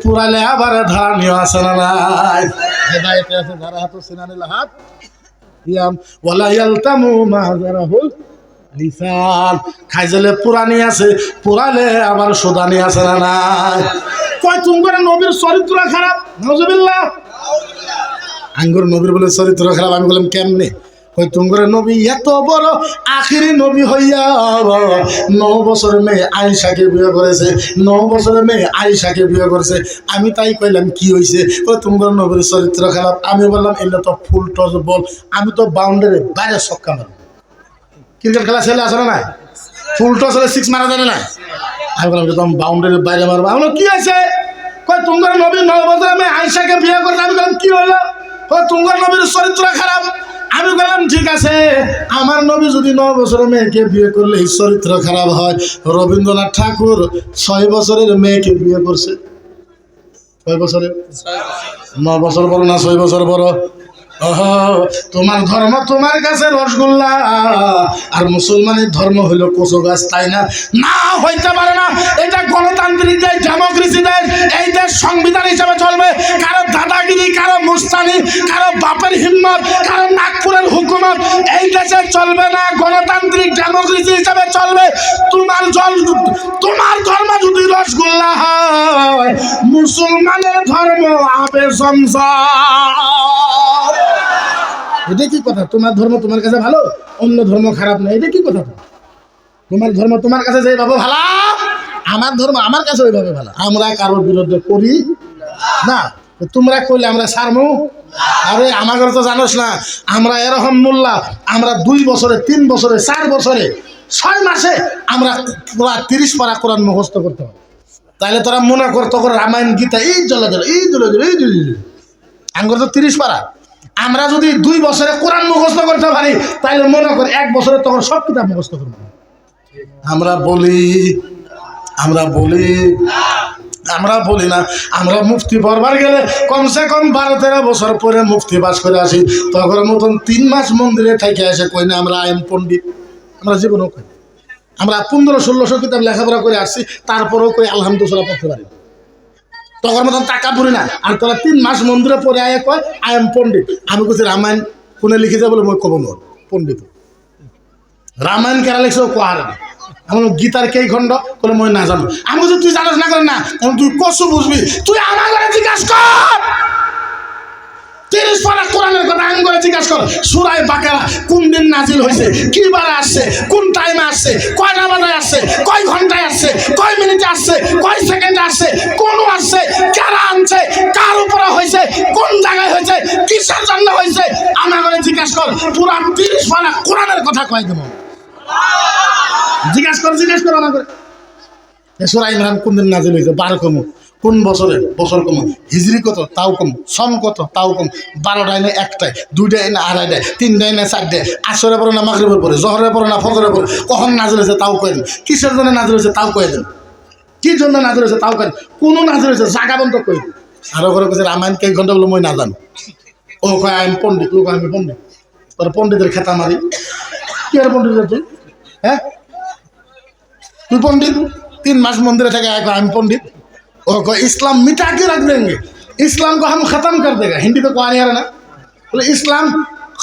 S2: পুরালে আবার ধারানিও আছে না নাই? হেদায়েতে আছে ধারা হাত সিনানিল হাত ইয়াম ওয়ালা ইয়ালতামু মাযারাহুল লিসান। খাইছিলে পুরানি আছে, পুরালে আবার সুদানি আছে না নাই? কয় তোমার নবীর চরিত্র খারাপ, নাউজুবিল্লাহ। আঙ্গুর নবীর বলে চরিত্র খারাপ। আমি বললাম কেমনে? ওই তুঙ্গরে নবী এত বড় আখিরি নবী হইয়া 9 বছরের মেয়ে আয়েশাকে বিয়ে করেছে, 9 বছরের মেয়ে আয়েশাকে বিয়ে করেছে। আমি তাই কইলাম কি হয়েছে? ওই তুঙ্গরে নবীর চরিত্র খারাপ। আমি বললাম এলে তো ফুল টস বল, আমি তো বাউন্ডারি বাইরে ছক্কা মারব। ক্রিকেট খেলা ছেলে আসে না, ফুল টস হলে 6 মারা যাবে না। আমি বললাম একদম বাউন্ডারির বাইরে মারবো। আমি কি হয়েছে? কই তুঙ্গরে নবী 9 বছরের মেয়ে আয়েশাকে বিয়ে করেছে। আমি বললাম কি হলো? ওই তুঙ্গরে নবীর চরিত্র খারাপ। আমি বললাম ঠিক আছে, আমার নবী যদি 9 বছরের মেয়েকে বিয়ে করলে চরিত্র খারাপ হয়, রবীন্দ্রনাথ ঠাকুর 6 বছরের মেয়েকে বিয়ে করছে। 6 বছরের? 9 বছর বড় না 6 বছর বড়? তোমার ধর্ম তোমার কাছে রসগোল্লা, আর মুসলমানের ধর্ম হইল কচু গাছ, তাই না? না, হইতে পারে না। এটা গণতান্ত্রিক দেশ, ডেমোক্রেসি দেশ। এই দেশ সংবিধান হিসাবে চলবে। কারো দাদাগিরি, কারো মুস্তানি, কারো বাপের হিম্মত, কারো নাগপুরের হুকুমত এই দেশে চলবে না। গণতান্ত্রিক ডেমোক্রেসি হিসাবে চলবে। তোমার ধর্ম যদি রসগোল্লা হয়, মুসলমানের ধর্ম আবে সংসার। এটা কি কথা? তোমার ধর্ম তোমার কাছে ভালো, অন্য ধর্ম খারাপ না, এটা কি কথা? তোমার ধর্ম তোমার কাছে যেভাবে ভালো, আমার ধর্ম আমার কাছে ওইভাবে ভালো। আমরা কারোর বিরুদ্ধে করি না। তোমরা করলে আমরা ছাড়বো? আরে আমাদের তো জানোস না, আমরা এরকম মোল্লা, আমরা 2 বছরে, 3 বছরে, 4 বছরে, 6 মাসে আমরা পুরা 30 পারা কোরআন মুখস্থ করতে হবে। তাহলে তোরা মনে করতো করে রামায়ণ গীতা এই জ্বলে দিল, এই জ্বলে দিল, এই জ্বলে দিল। আঙ্গুর তো 30 পারা। আমরা যদি 2 বছরে কোরআন মুখস্থ করতে পারি, তাহলে মনে কর 1 বছরে তখন সব কিতাব মুখস্থ করবো। আমরা বলি না। আমরা মুফতি পড়বার গেলে কমসে কম 12-13 বছর পরে মুফতি পাস করে আসি। তখন মতন 3 মাস মন্দিরে থেকে আসে কই না আমরা আইএম পণ্ডিত। আমরা জীবনও কই, আমরা 1500-1600 কিতাব লেখাপড়া করে আসছি, তারপরেও কই আলহামদুলিল্লাহ পড়তে পারি। তখন মতন টাকা পড়ি না। আর তোরা 3 মাস মন্দিরে পরে আয় কয় আই এম পণ্ডিত। আমি বলছি রামায়ণ কোনে লিখে যাবো? মই কব নোর পণ্ডিত। রামায়ণ কেরা লিখছে কোয়ার? আমি গীতার কে খণ্ড করে মই না জানো। আমি বলছি তুই জানোস না করে না, তুই কসু বুঝবি? তুই আমার ঘরে জিজ্ঞাসা কর। 30 পারা কোরআনের কথা আমি করে জিজ্ঞাসা কর। সূরা বাকারা কোন দিন নাজিল হয়েছে, কি বারে আসছে, কোন টাইমে আসছে, কয়টা বাজায় আসছে, কয় ঘন্টায় আসছে, কয় মিনিটে আসছে, কয় সেকেন্ডে আসছে, কোন আসছে, কারা আনছে, কার উপরে হয়েছে, কোন জায়গায় হয়েছে, কিসের জন্য হয়েছে, আমার ঘরে জিজ্ঞাসা কর। পুরা 30 পারা কোরআনের কথা কয় দেব। জিজ্ঞাসা কর আমার ঘরে। সূরা ইমরান কোন দিন নাজিল হয়েছে, 12 কম, কোন বছরে, বছর কম, হিজরি কত তাও কম, সন কত তাও কম, 12টায় না 1টায়, 2টায় না 2.5টায়, 3টায় না 4টায়, আসরে পরে না মাগরিবের পরে, জহরের পরে না ফজরের পরে, কখন নাজিল হয়েছে তাও কয়ে দেন, কিসের জন্য নাজিল হয়েছে তাও কয়ে দেন। কি জন্য নাজিল হয়েছে তাও কেন কোনো নাজিল হয়েছে জাগা বন্ধ করি আরো করে কেছে রামায়ণ কে ঘন্টা বলে মই না জানো ও কয় আমি পণ্ডিত ও কয় আমি পণ্ডিত তোর পণ্ডিতের খেতা মারি কি আর পণ্ডিত তুই হ্যাঁ তুই পণ্ডিত 3 মাস মন্দিরে থেকে আমি পণ্ডিত ও কয় इस्लाम मिटा के रख देंगे इस्लाम को हम खत्म कर देगा हिंदी तो कहानी आ रहा ना बोले इस्लाम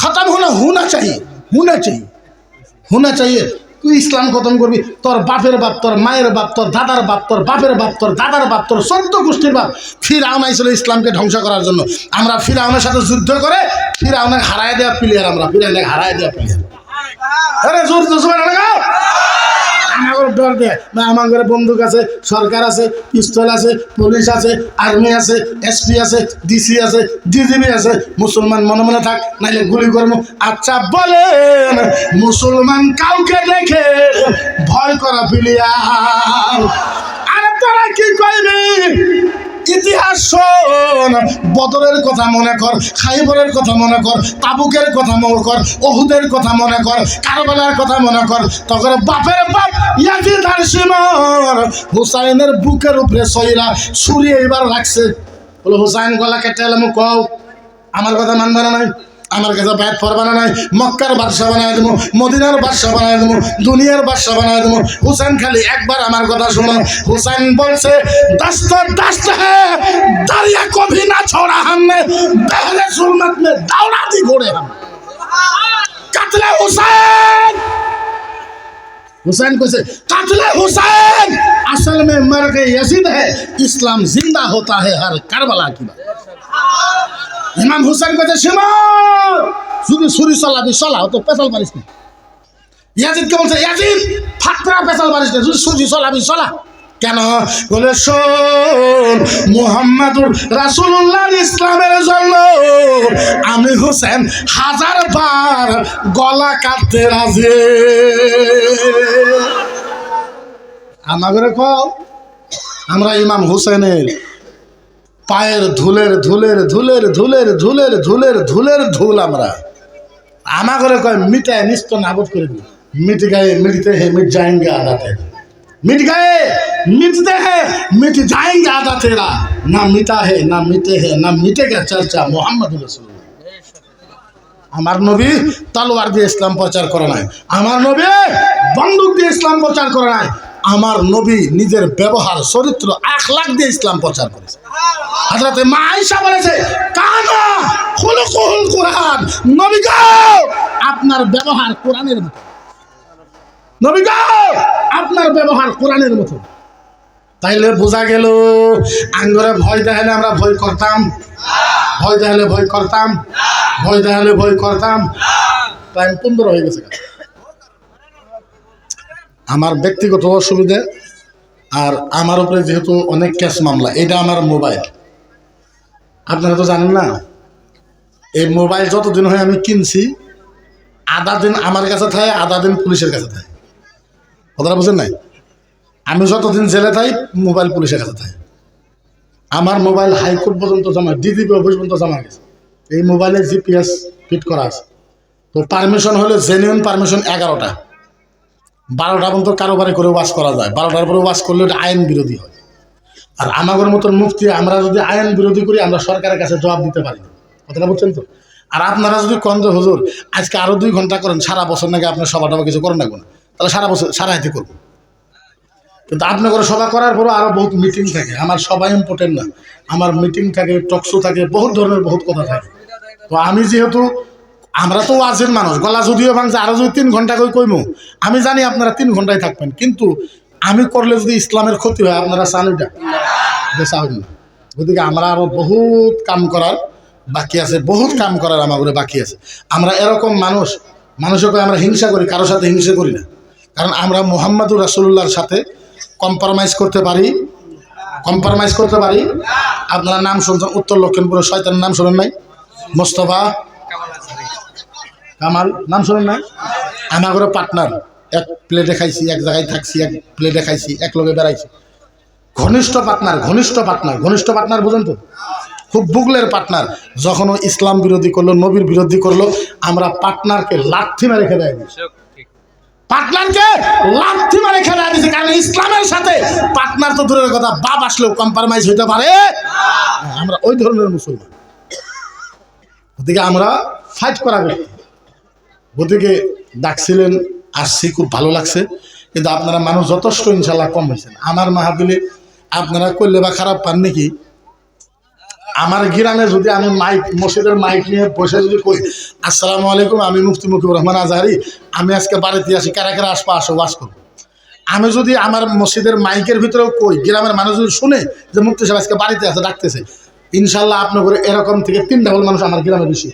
S2: खत्म होना चाहिए होना चाहिए তুই ইসলাম খতম করবি তোর বাপের বাপ তোর মায়ের বাপ তোর দাদার বাপ তোর বাপের বাপ তোর দাদার বাপ তোর 14 গোষ্ঠীর বাপ ফিরআউন আইছিল ইসলামকে ধ্বংস করার জন্য আমরা ফিরআউনের সাথে যুদ্ধ করে ফিরআউনের হারায় দেওয়া প্লেয়ার আমরা ফিরআউনের হারায় দেওয়া প্লেয়ার আরে জোর জোর লাগাও আমার ডর দেয় না আমার ঘরে বন্দুক আছে সরকার আছে পিস্তল আছে পুলিশ আছে আর্মি আছে এসপি আছে ডিসি আছে ডিজিবি আছে মুসলমান মনে মনে থাক নাইলে গুলি করবো আচ্ছা বলেন মুসলমান কাউকে দেখে ভয় করা ফিলিয়া আরে তোরা কি কইবি ইতিহাস শোন বদরের কথা মনে কর খাইবরের কথা মনে কর তাবুকের কথা মনে কর ওহুদের কথা মনে কর কারবালার কথা মনে কর তখন বাপের বাপ ইয়াজিদ আর শিমর হুসাইনের বুকের উপরে সইরা ছুরি এবার রাখছে বলে হুসাইন গলা কেটে এলাম কও আমার কথা মানবে না নাই আমার কাছে ব্যাট পরবানা নাই মক্কার বাদশা বানায় দেবো মদিনার বাদশা বানায় দেবো দুনিয়ার বাদশা বানায় দেবো হুসেন খালি একবার আমার কথা শোনো হুসেন বলছে দস্ত দস্ত হ্যাঁ দারিয়া কভি না ছোড়া हमने पहले जुल्मत में दौड़ाती घोड़े हम कत्ले हुसैन कैसे कत्ले हुसैन असल में मर गए यजीद है इस्लाम जिंदा होता है हर करबला की बात ইমাম হুসেন কইতে শিমর যদি ছুরি চালাবি চালাও তো পেছাল পারিস না ইয়াজিদকে বলছে ইয়াজিদ ফাটরা পেছাল পারিস না যদি ছুরি চালাবি চালা কেন বলে শোন মুহাম্মাদুর রাসূলুল্লাহ ইসলামের জন্য আমি হুসেন 1000 বার গলা কাটতে রাজি আমাদের কও আমরা ইমাম হুসেনের পায়ের ধুলের ধুলের ধুলের ধুলের ধুলের ধুলের ধুলের ধুল আমরা আমা করে কয় মিটায় নিস্ত নাবুদ করে দিই মিট গায়ে মিটতে হে মিট যাएंगे आधा तेरा मिट गए मिटते हैं मिट जाएंगे आधा तेरा ना मिटा है ना मिटे है ना मिटेगा चर्चा मोहम्मद रसूलुल्लाह আমার নবী তলোয়ার দিয়ে ইসলাম প্রচার করে নাই আমার নবী বন্দুক দিয়ে ইসলাম প্রচার করে নাই আমার নবী নিজের ব্যবহার চরিত্র আখলাক দিয়ে ইসলাম প্রচার করেছে হযরত মা আয়েশা বলেছে কানা খুলুকুল কুরআন নবী গো আপনার ব্যবহার কোরআনের মতো নবী গো আপনার ব্যবহার কোরআনের মতো তাইলে বোঝা গেল আঙ্গরে ভয় দেখালে আমরা ভয় করতাম ভয় দেখালে ভয় করতাম ভয় দেখালে ভয় করতাম টাইম 15 হয়ে গেছে আমার ব্যক্তিগত অসুবিধা আর আমার উপরে যেহেতু অনেক কেস মামলা এটা আমার মোবাইল আপনারা তো জানেন না এই মোবাইল যতদিন হয় আমি কিনছি আধা দিন আমার কাছে থাকে আধা দিন পুলিশের কাছে থাকে কথাটা বুঝেন নাই আমি যতদিন জেলে থাই মোবাইল পুলিশের কাছে থাকে আমার মোবাইল হাইকোর্ট পর্যন্ত জমা ডিজিপি অফিস পর্যন্ত জমা গেছে এই মোবাইলে জিপিএস ফিট করা আছে তো পারমিশন হলে জেনুইন পারমিশন 11টা 12টা পর্যন্ত কারোবারি করে ওয়াশ করা যায় 12টার পরে ওয়াশ করলে এটা আইন বিরোধী হয় আর আমাদের মতন মুফতি আমরা যদি আইন বিরোধী করি আমরা সরকারের কাছে জবাব দিতে পারি কথাটা বুঝছেন তো আর আপনারা যদি কন্দ হুজুর আজকে আরো 2 ঘন্টা করেন সারা বছর নাকি আপনার সভাটা কিছু করেন না কোনো তাহলে সারা বছর সারা হাতে করবো কিন্তু আপনার করে সভা করার পরও আরো বহুত মিটিং থাকে আমার সবাই ইম্পর্টেন্ট না আমার মিটিং থাকে টকশো থাকে বহুত ধরনের বহুত কথা থাকে তো আমি যেহেতু আমরা তো ওয়াজের মানুষ গলা যদিও ভাঙছে আরো যদি 3 ঘন্টা করে কইমু আমি জানি আপনারা 3 ঘন্টায় থাকবেন কিন্তু আমি করলে যদি ইসলামের ক্ষতি হয় আপনারা চান ওইটা বেচা হইল না গতিকে আমরা আরো বহুত কাম করার বাকি আছে বহুত কাম করার আমাদের বাকি আছে আমরা এরকম মানুষকে আমরা হিংসা করি কারোর সাথে হিংসা করি না কারণ আমরা মুহাম্মাদুর রাসূলুল্লাহর সাথে কম্প্রোমাইজ করতে পারি আপনারা নাম শুনছেন উত্তর লক্ষিমপুরের শয়তানের নাম শুনেন নাই মোস্তফা কামাল নাম শুনেন নাই আমার পার্টনার এক প্লেটে খাইছি এক জায়গায় থাকছি এক প্লেটে খাইছি এক লগে বেড়াইছি ঘনিষ্ঠ পার্টনার বুঝেন তো খুব বুগলের পার্টনার যখন ও ইসলাম বিরোধী করলো নবীর বিরোধী করলো আমরা পার্টনারকে লাথি মেরে খেয়ে দিয়েছি কারণ ইসলামের সাথে পার্টনার তো দূরের কথা, বাপ আসলেও কম্প্রোমাইজ হইতে পারে। আমরা ওই ধরনের মুসলমান। ওদিকে আমরা ফাইট করা ব্যক্তি। ওদিকে ডাকছিলেন, আসছি, খুব ভালো লাগছে। কিন্তু আপনারা মানুষ যথেষ্ট ইনশাল্লাহ কম হয়েছেন। আমার মাহফিলে আপনারা করলে বা খারাপ পান নাকি? আমার গ্রামে যদি আমি মাইক, মসজিদের মাইক নিয়ে বসে যদি কই, আসসালামু আলাইকুম, আমি মুফতি মুজিবুর রহমান আজহারি, আমি আজকে বাড়িতে আসি, কারা কারা আসবো আসো, ওয়াজ করবো। আমি যদি আমার মসজিদের মাইকের ভিতরেও কই, গ্রামের মানুষ যদি শুনে যে মুফতি সাহেব আজকে বাড়িতে আছে, ডাকতেছে, ইনশাল্লাহ আপনার করে এরকম থেকে 3 ডাবল মানুষ আমার গ্রামে বেশি।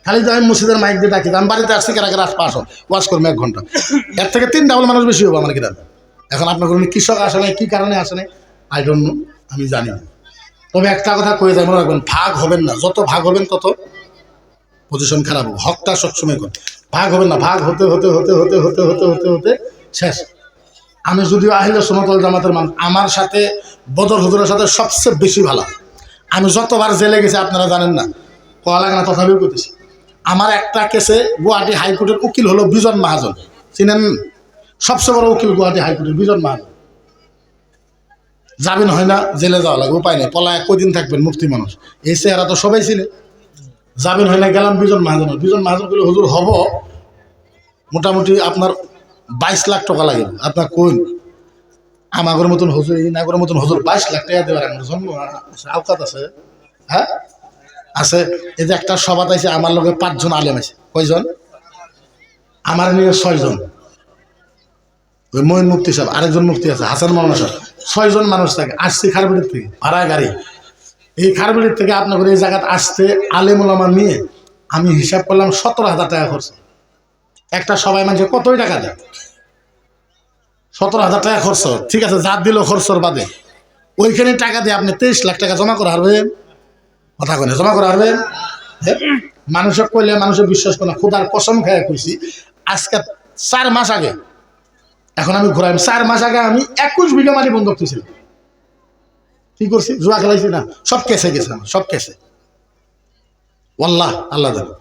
S2: খালি তো আমি মসজিদের মাইক দিয়ে ডাকি, আমি বাড়িতে আসছি, কারা কারা আসবো আসো, ওয়াজ করবো 1 ঘন্টা, এর থেকে 3 ডাবল মানুষ বেশি হবো আমার গ্রামে। এখন আপনার কোনো কৃষক আসে নাই, কী কারণে আসে নাই, আই ডোন্ট নো, আমি জানি না। তবে একটা কথা কয়ে যায়, মনে রাখবেন, ভাগ হবেন না। যত ভাগ হবেন তত পজিশন খারাপ হবে। হকটা সবসময় করেন, ভাগ হবেন না। ভাগ হতে হতে হতে হতে হতে হতে হতে হতে শেষ। আমি যদিও আহলে সুন্নাত ওয়াল জামাতের মানুষ, আমার সাথে বদর হুজুরের সাথে সবচেয়ে বেশি ভালো। আমি যতবার জেলে গেছি আপনারা জানেন না, কয়া লাগে না, তথাপিও করতেছি। আমার একটা কেসে গুয়াহাটি হাইকোর্টের উকিল হলো বিজন মহাজন, চিনেন? সবচেয়ে বড় উকিল গুয়াহাটি হাইকোর্টের বিজন মহাজন। জামিন হয় না, জেলে যাওয়া লাগে, উপায় নেই, পলায় কদিন থাকবেন, মুফতি মানুষ, এই চেহারা তো সবাই ছিল। জামিন হয় না, গেলাম বিজন মহাজন। বিজন মহাজন বলে, হুজুর হব মোটামুটি আপনার 22 লাখ টাকা লাগে। আপনার কোন আমাগর মতন হুজুর, এই নাগর মতন হুজুর 22 লাখ টাকা দেওয়ার আমার জন্ম আওকাত আছে? হ্যাঁ আছে। এই যে একটা সভাত আছে, আমার লগে 5 জন আলেম আছে। কয়জন? আমার নিয়ে 6 জন। ওই মঈন মুফতি সাহেব, আরেকজন মুফতি আছে হাসান মাওলানা সাহেব, 6 জন মানুষ থাকে। আসছি খারবিড়ির থেকে, ভাড়া গাড়ি। এই খারবিড়ির থেকে আপনার এই জায়গাতে আসতে আলেম ওলামা নিয়ে আমি হিসাব করলাম 17,000 টাকা খরচ। একটা সবাই মানুষ কতই টাকা দেয়? 17,000 টাকা খরচ। ঠিক আছে, যা দিল খরচর বাদে ওইখানে টাকা দিয়ে আপনি 23 লাখ টাকা জমা করে হারবেন। কথা কনে জমা করে হারবেন। মানুষের কইলে মানুষের বিশ্বাস করে না। খুদার কসম খাইয়া কইছি, আজকে 4 মাস আগে, এখন আমি ঘুরাই, 4 মাস আগে আমি 21 বিঘা মাটি বন্ধক দিয়েছিলাম। কি করছি? জুয়া খেলাইছি না, সব কেসে গেছে, সব কেসে। ওয়াল্লাহ, আল্লাহ জানে।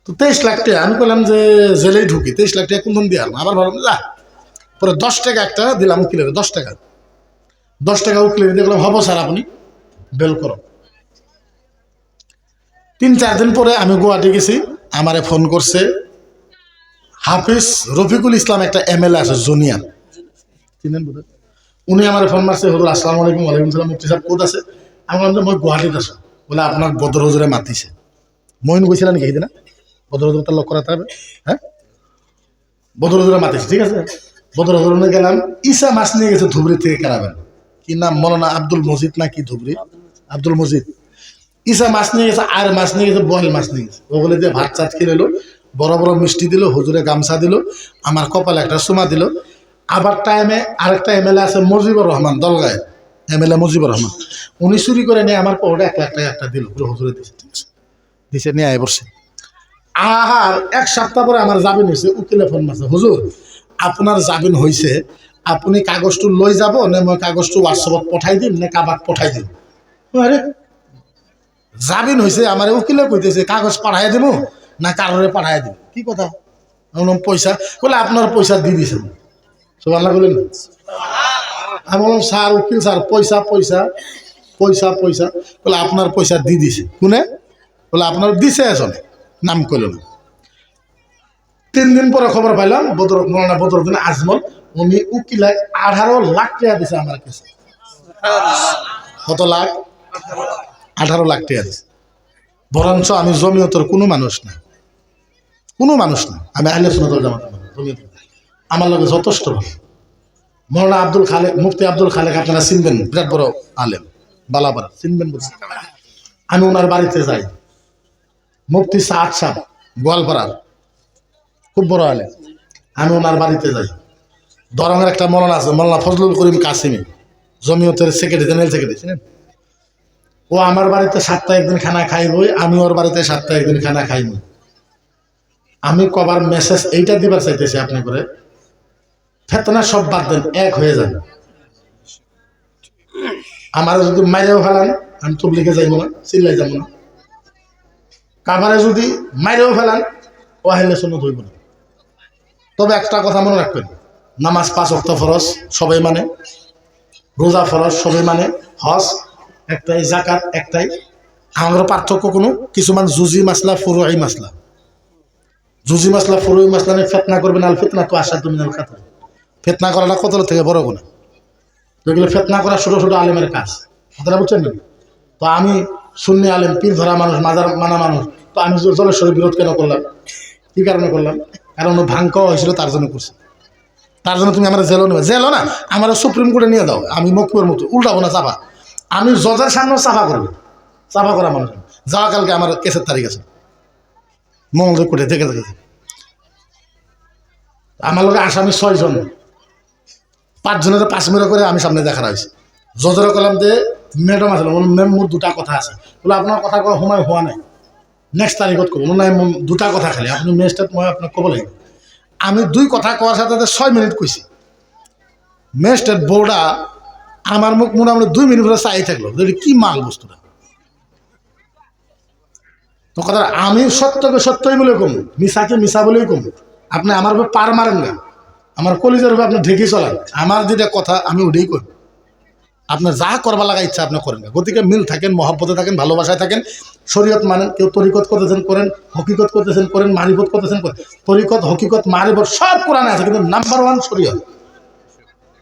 S2: তো 23 লাখ টাকা আমি বললাম যে জেলেই ঢুকি, 23 লাখ টাকা কোন দিন দিয়ে আবার ভাবলাম যা, পরে 10 টাকা একটা দিলাম উকিলের, 10 টাকা উকিলের দেখলাম, হবো স্যার আপনি বেল করো। 3-4 দিন পরে আমি গুয়াহাটি গেছি, আমারে ফোন করছে হাফিজ রফিকুল ইসলাম, একটা MLA আছে জুনিয়র, চিনেন বোধ। উনি আমার ফোন মারছে, হুজুর আসসালামু আলাইকুম। ওয়ালাইকুম সালাম, মুফতি সাহেব কোথা আছে? আমি বললাম যে মই গুয়াহাটিতে আছো। বলে আপনার বদর হুজুরে মাতিছে। মইন গেছিলেন নাকি সেদিন? বদর হুজুর তার লক্ষ্য করাতে হবে। হ্যাঁ, বদর হুজুরে মাতিছে, ঠিক আছে। বদর হুজুরে গেলাম, ইসা মাছ নিয়ে গেছে ধুবড়ি থেকে কারাবেন, কি নাম মৌলানা আব্দুল মজিদ না কি, ধুবড়ি আব্দুল মজিদ। ইসা মাছ নিয়ে গেছে, আর মাছ নিয়ে গেছে, বয়েল মাছ নিয়ে গেছে। ওগুলো দিয়ে ভাত চাট খেলে এলো, বড় বড় মিষ্টি দিল, হুজুরে গামছা দিল, আমার কপালে একটা সুমা দিল। আবার টাইমে আরেকটা MLA আছে মুজিবুর রহমান, দলগায় MLA মুজিবুর রহমান, উনি চুরি করে নিয়ে আমার পরে 1 লাখ টাকা একটা দিল, পুরো হুজুরে দিচ্ছে, ঠিক আছে, দিছে নিয়ে আয় বসছে। আর 1 সপ্তাহ পরে আমার জামিন হয়েছে। উকিলে ফোন মারছে, হুজুর আপনার জামিন হয়েছে, আপনি কাগজটো লই যাব না মই কাগজটো হোয়াটসঅ্যাপত পঠাই দিম না কাবাক পঠাই দিম? আরে জামিন হয়েছে, আমার উকিলে কইতেছে কাগজ পাঠাই দিব না কারোরে পাঠাই দিব? কি কথা? পয়সা বলে আপনার পয়সা দিয়ে দিয়েছেন। সুবহানাল্লাহ বলেন। আমি বললাম স্যার উকিল স্যার, পয়সা পয়সা পয়সা পয়সা, বলে আপনার পয়সা দিয়ে দিছে। কোনে? বলে আপনার দিছে এজনে, নাম কইল না। 3 দিন পরে খবর পাইলাম মৌলানা বদরুদ্দিন আজমল, উনি উকিলায় 18 লাখ টাকা দিছে আমার কাছে। কত লাখ? 18 লাখ টাকা দিছে। বরঞ্চ আমি জমিয়তের কোনো মানুষ না, আমি আহলে সুন্নাত ওয়াল জামাতের মানুষ, জমিয়তের আমার লগে যথেষ্ট ভালো। মৌলানা আব্দুল খালেক, মুফতি আব্দুল খালেক আপনারা চিনবেন, বিরাট বড় আলেম, বালাপাড়া চিনবেন বলছি। আমি ওনার বাড়িতে যাই, মুফতি সাদ সাহেব গোয়ালপাড়ার খুব বড় আলেম, আমি ওনার বাড়িতে যাই। দরঙ্গের একটা মৌলানা আছে, মৌলানা Fazlul Karim Qasimi, জমিয়তের secretary, general secretary, চিনেন? ও আমার বাড়িতে সপ্তাহে 1 দিন খানা খাইবই, আমি ওর বাড়িতে সপ্তাহে 1 দিন খানা খাইবই। আমি কবার মেসেজ এইটা দিবার চাইতেছি, আপনি করে ফেতনা সব বাদ দেন, এক হয়ে যান। আমার যদি মাইরেও ফেলান, আমি তবলিগে যাইব না, চিল্লাই যাবো না। কামারে যদি মাইরেও ফেলান, ও আহলে সুন্নাত হইব না। তবে একটা কথা মনে রাখবেন, নামাজ 5 ওয়াক্ত ফরজ সবাই মানে, রোজা ফরজ সবাই মানে, হজ একটাই, যাকাত একটাই। আমাদের পার্থক্য কোনো কিছুমান জুজি মাসলা, ফুরুই মাসলা। জুজি মাসলা, ফুরুই মাসলা নিয়ে ফিতনা করবেন। আল ফিতনা তো আসাদু মিনাল কাতল। ফিতনা করাটা কতল থেকে বড় গুনাহ। যেগুলো ফিতনা করা ছোট ছোট আলেমের কাজ, কথাটা বুঝছেন না? তো আমি সুন্নি আলেম, পীর ধরা মানুষ, মাজার মানা মানুষ, তো আমি জলেশ্বরের বিরোধ কেন করলাম? কি কারণে করলাম? কারণ ও ভাঙ খাওয়া হয়েছিল, তার জন্য করছে। তার জন্য তুমি আমার জেলও নেবে, জেলও না, আমার সুপ্রিম কোর্টে নিয়ে দাও, আমি মকুবের মতো উল্টাবো না চাপা। আমি জজের সামনে চাপা করবো, চাপা করা মানুষ। যাওয়া কালকে আমার কেসের তারিখ আছে, মঙ্গলদের কোর্টে দেখে দেখেছে। আমার লোক আসামি 6 জন, 5 জনের 5 মিনিট করে আমি সামনে দেখা হয়েছে। জজের কলাম দিয়ে ম্যাডাম আছে, ম্যাম মোর 2টা কথা আছে। বলে আপনার কথা কওয়া সময় হওয়া নাই, নেক্সট তারিখত করবো নাই, 2টা কথা খালি আপনি ম্যাজিস্ট্রেট, মই আপনার কব লাগিব। আমি 2 কথা কোয়ার সাথে 6 মিনিট কইছি। ম্যাজিস্ট্রেট বোর্ডা আমার মুখ মোটামুটি 2 মিনিট ধরে চাই থাকলো, কি মাল বস্তুটা। তো কথা আমি সত্যকে সত্যই বলে কম, মিশাকে মিশা বলেই কম। আপনি আমার উপর পার মারেন না, আমার কলিজার উপর আপনি ঢেকে চলান। আমার যেটা কথা আমি ওটাই করি। আপনার যা করবা লাগা ইচ্ছা আপনি করেন না। গতিকে মিল থাকেন, মহব্বতে থাকেন, ভালোবাসায় থাকেন, শরীয়ত মানেন। কেউ তরিকত করতেছেন করেন, হকিকত করতেছেন করেন, মারিফত করতেছেন করেন। তরিকত, হকিকত, মারিফত সব কোরআনে আছে, কিন্তু নাম্বার 1 শরীয়ত।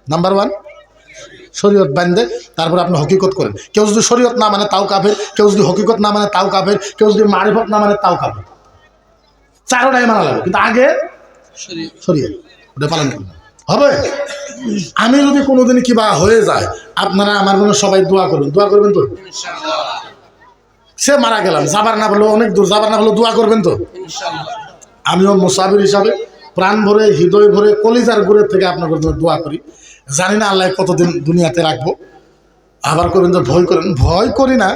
S2: নাম্বার 1 শরীয়ত বান্ধে তারপর আপনি হকিকত করেন। কেউ যদি শরীয়ত না মানে তাও কাফের, কেউ যদি হকিকত না মানে তাও কাফের, কেউ যদি মারিফত না মানে তাও কাফের। 4টাই মানা লাগবে, কিন্তু আগে শরীয়ত ওটা পালন করবেন হবে। আমি যদি কোনোদিন কিবা হয়ে যায়, আপনারা আমার জন্য সবাই দোয়া করবেন। দোয়া করবেন তো? সে মারা গেলাম, যাবার না বললো, অনেক দূর যাবার না বললো, দোয়া করবেন তো? আমিও মুসাফির হিসাবে প্রাণ ভরে, হৃদয় ভরে, কলিজার গুড়ের থেকে আপনার জন্য দোয়া করি। জানি না আল্লাহ কতদিন দুনিয়াতে রাখবো। আবার করবেন তো ভয় করেন, ভয় করি না।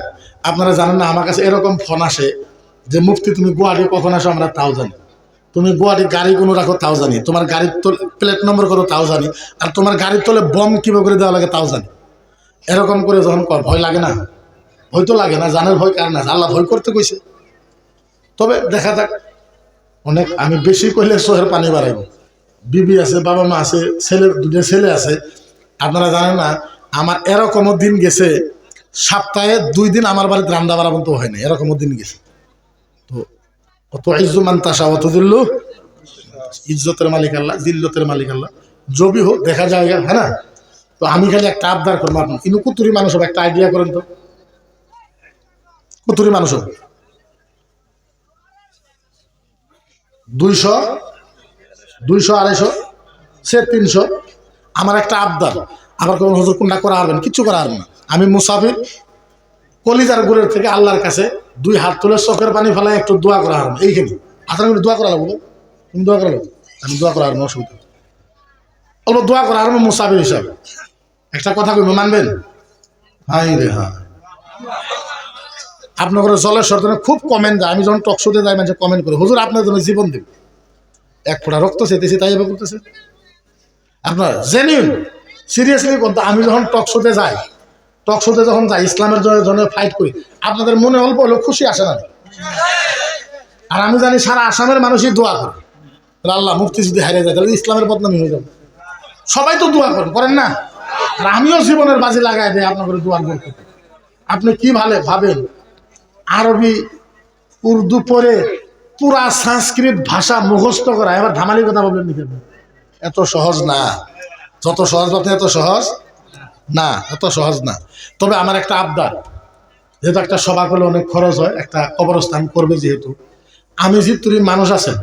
S2: আপনারা জানেন না, আমার কাছে এরকম ফোন আসে যে মুফতি তুমি গুয়াহাটি কখন আসো আমরা তাও জানি, তুমি গুয়াহাটি গাড়ি কোনো রাখো তাও জানি, তোমার গাড়ির প্লেট নম্বর করো তাও জানি, আর তোমার গাড়ির তলে বম কীভাবে করে দেওয়া লাগে তাও জানি। এরকম করে যখন ভয় লাগে না? ভয় তো লাগে না, জানার ভয় কার না? আল্লাহ ভয় করতে কইছে। তবে দেখা যাক, অনেক আমি বেশি কইলে চোখের পানি বাড়াইব। বিবি আছে, বাবা মা আছে, ছেলে 2টা ছেলে আছে। আপনারা জানেন না, আমার এরকমও দিন গেছে, সপ্তাহে 2 দিন আমার বাড়িতে রান্না বাড়া বন্ধ হয় না, এরকমও দিন গেছে। তো অত ইজ্জুমান তাসা অত দিল্লু, ইজ্জতের মালিক আল্লাহ, জিল্লতের মালিক আল্লাহ। জবি হোক দেখা যায়, হ্যাঁ না? তো আমি খালি একটা আবদার করবো, আপনার কিন্তু কুতুরি মানুষ হবে, একটা আইডিয়া করেন তো। কুতুরি মানুষ হবে 200, 200, 250, সে 300। আমার একটা আবদার, আবার কোন হুজুর কোনটা করা হারবেন, কিচ্ছু করা হারবেন না। আমি মুসাফির, কলিজার গুড়ের থেকে আল্লাহর কাছে 2 হাত তুলে চোখের পানি ফেলায় একটু দোয়া করা হারবেন। এইখানে আপনার দোয়া করা লাগবো, তুমি দোয়া করা লাগবো, আমি দোয়া করা হারবো, অসুবিধা। অল্প দোয়া করা হারবো মুসাফির হিসাবে। একটা কথা কইব, মানবেন? হাই রে হ্যাঁ, আপনার করে জলেশ্বর জন্য খুব কমেন্ট যায়। আমি যখন টক শোতে যাই, মানুষ কমেন্ট করে, হুজুর আপনার জন্য জীবন দেব, 1 ফোঁটা রক্ত চেতেছি তাই এবার করতেছে। আপনার জেনুইন সিরিয়াসলি বলতে, আমি যখন টক শোতে যাই, টক শোতে যখন যাই, ইসলামের জন্য ফাইট করি, আপনাদের মনে অল্প হলেও খুশি আসে না? আর আমি জানি সারা আসামের মানুষই দোয়া করে, আল্লাহ মুফতি যদি হারিয়ে যায় তাহলে ইসলামের বদনামি হয়ে যাবে। সবাই তো দোয়া করেন না? আর আমিও জীবনের বাজি লাগাই দেয় আপনার করে দোয়ার করতে। আপনি কি ভাবেন আরবি উর্দু পড়ে পুরা সংস্কৃত ভাষা মুখস্থ করা, এবার ধামালি কথা বলবেন নি? এত সহজ না, যত সহজ ভাবতে এত সহজ না, এত সহজ না। তবে আমার একটা আবদার, যেহেতু একটা সভা করলে অনেক খরচ হয়, একটা কবরস্থান করবে যেহেতু, আমি যেহেতু মানুষ আছেন,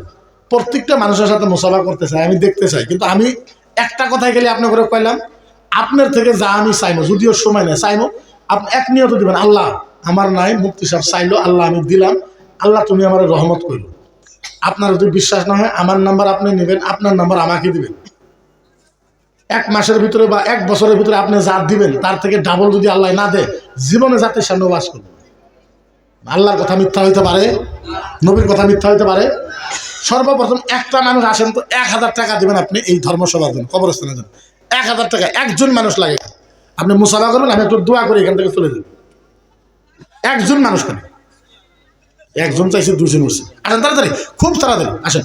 S2: প্রত্যেকটা মানুষের সাথে মোসাফা করতে চাই, আমি দেখতে চাই। কিন্তু আমি একটা কথাই গেলে আপনার করে কইলাম, আপনার থেকে যা আমি চাইবো, যদিও সময় নেই, চাইবো আপনি এক নিয়ত দিবেন, আল্লাহ আমার নাই, মুফতি সাহেব চাইলো, আল্লাহ আমি দিলাম, আল্লাহ তুমি আমার রহমত করো। আপনার যদি বিশ্বাস না হয়, আমার নাম্বার আপনি নেবেন, আপনার নাম্বার আমাকে দিবেন। 1 মাসের ভিতরে বা 1 বছরের ভিতরে আপনি যা দিবেন তার থেকে ডাবল যদি আল্লাহ না দেয়, জীবনে জাতির সামনে বাস করবে। আল্লাহর কথা মিথ্যা হইতে পারে, নবীর কথা মিথ্যা হইতে পারে। সর্বপ্রথম একটা মানুষ আসেন তো 1000 টাকা দিবেন আপনি এই ধর্মসভার জন্য, কবরস্থানের জন্য 1000 টাকা। একজন মানুষ লাগে, আপনি মুসাফা করবেন, আমি একটু দোয়া করি, এখান থেকে চলে যাবেন। একজন মানুষ কেন, একজন চাইছে 2 জন বসে। আসেন তাড়াতাড়ি, খুব তাড়াতাড়ি আসেন।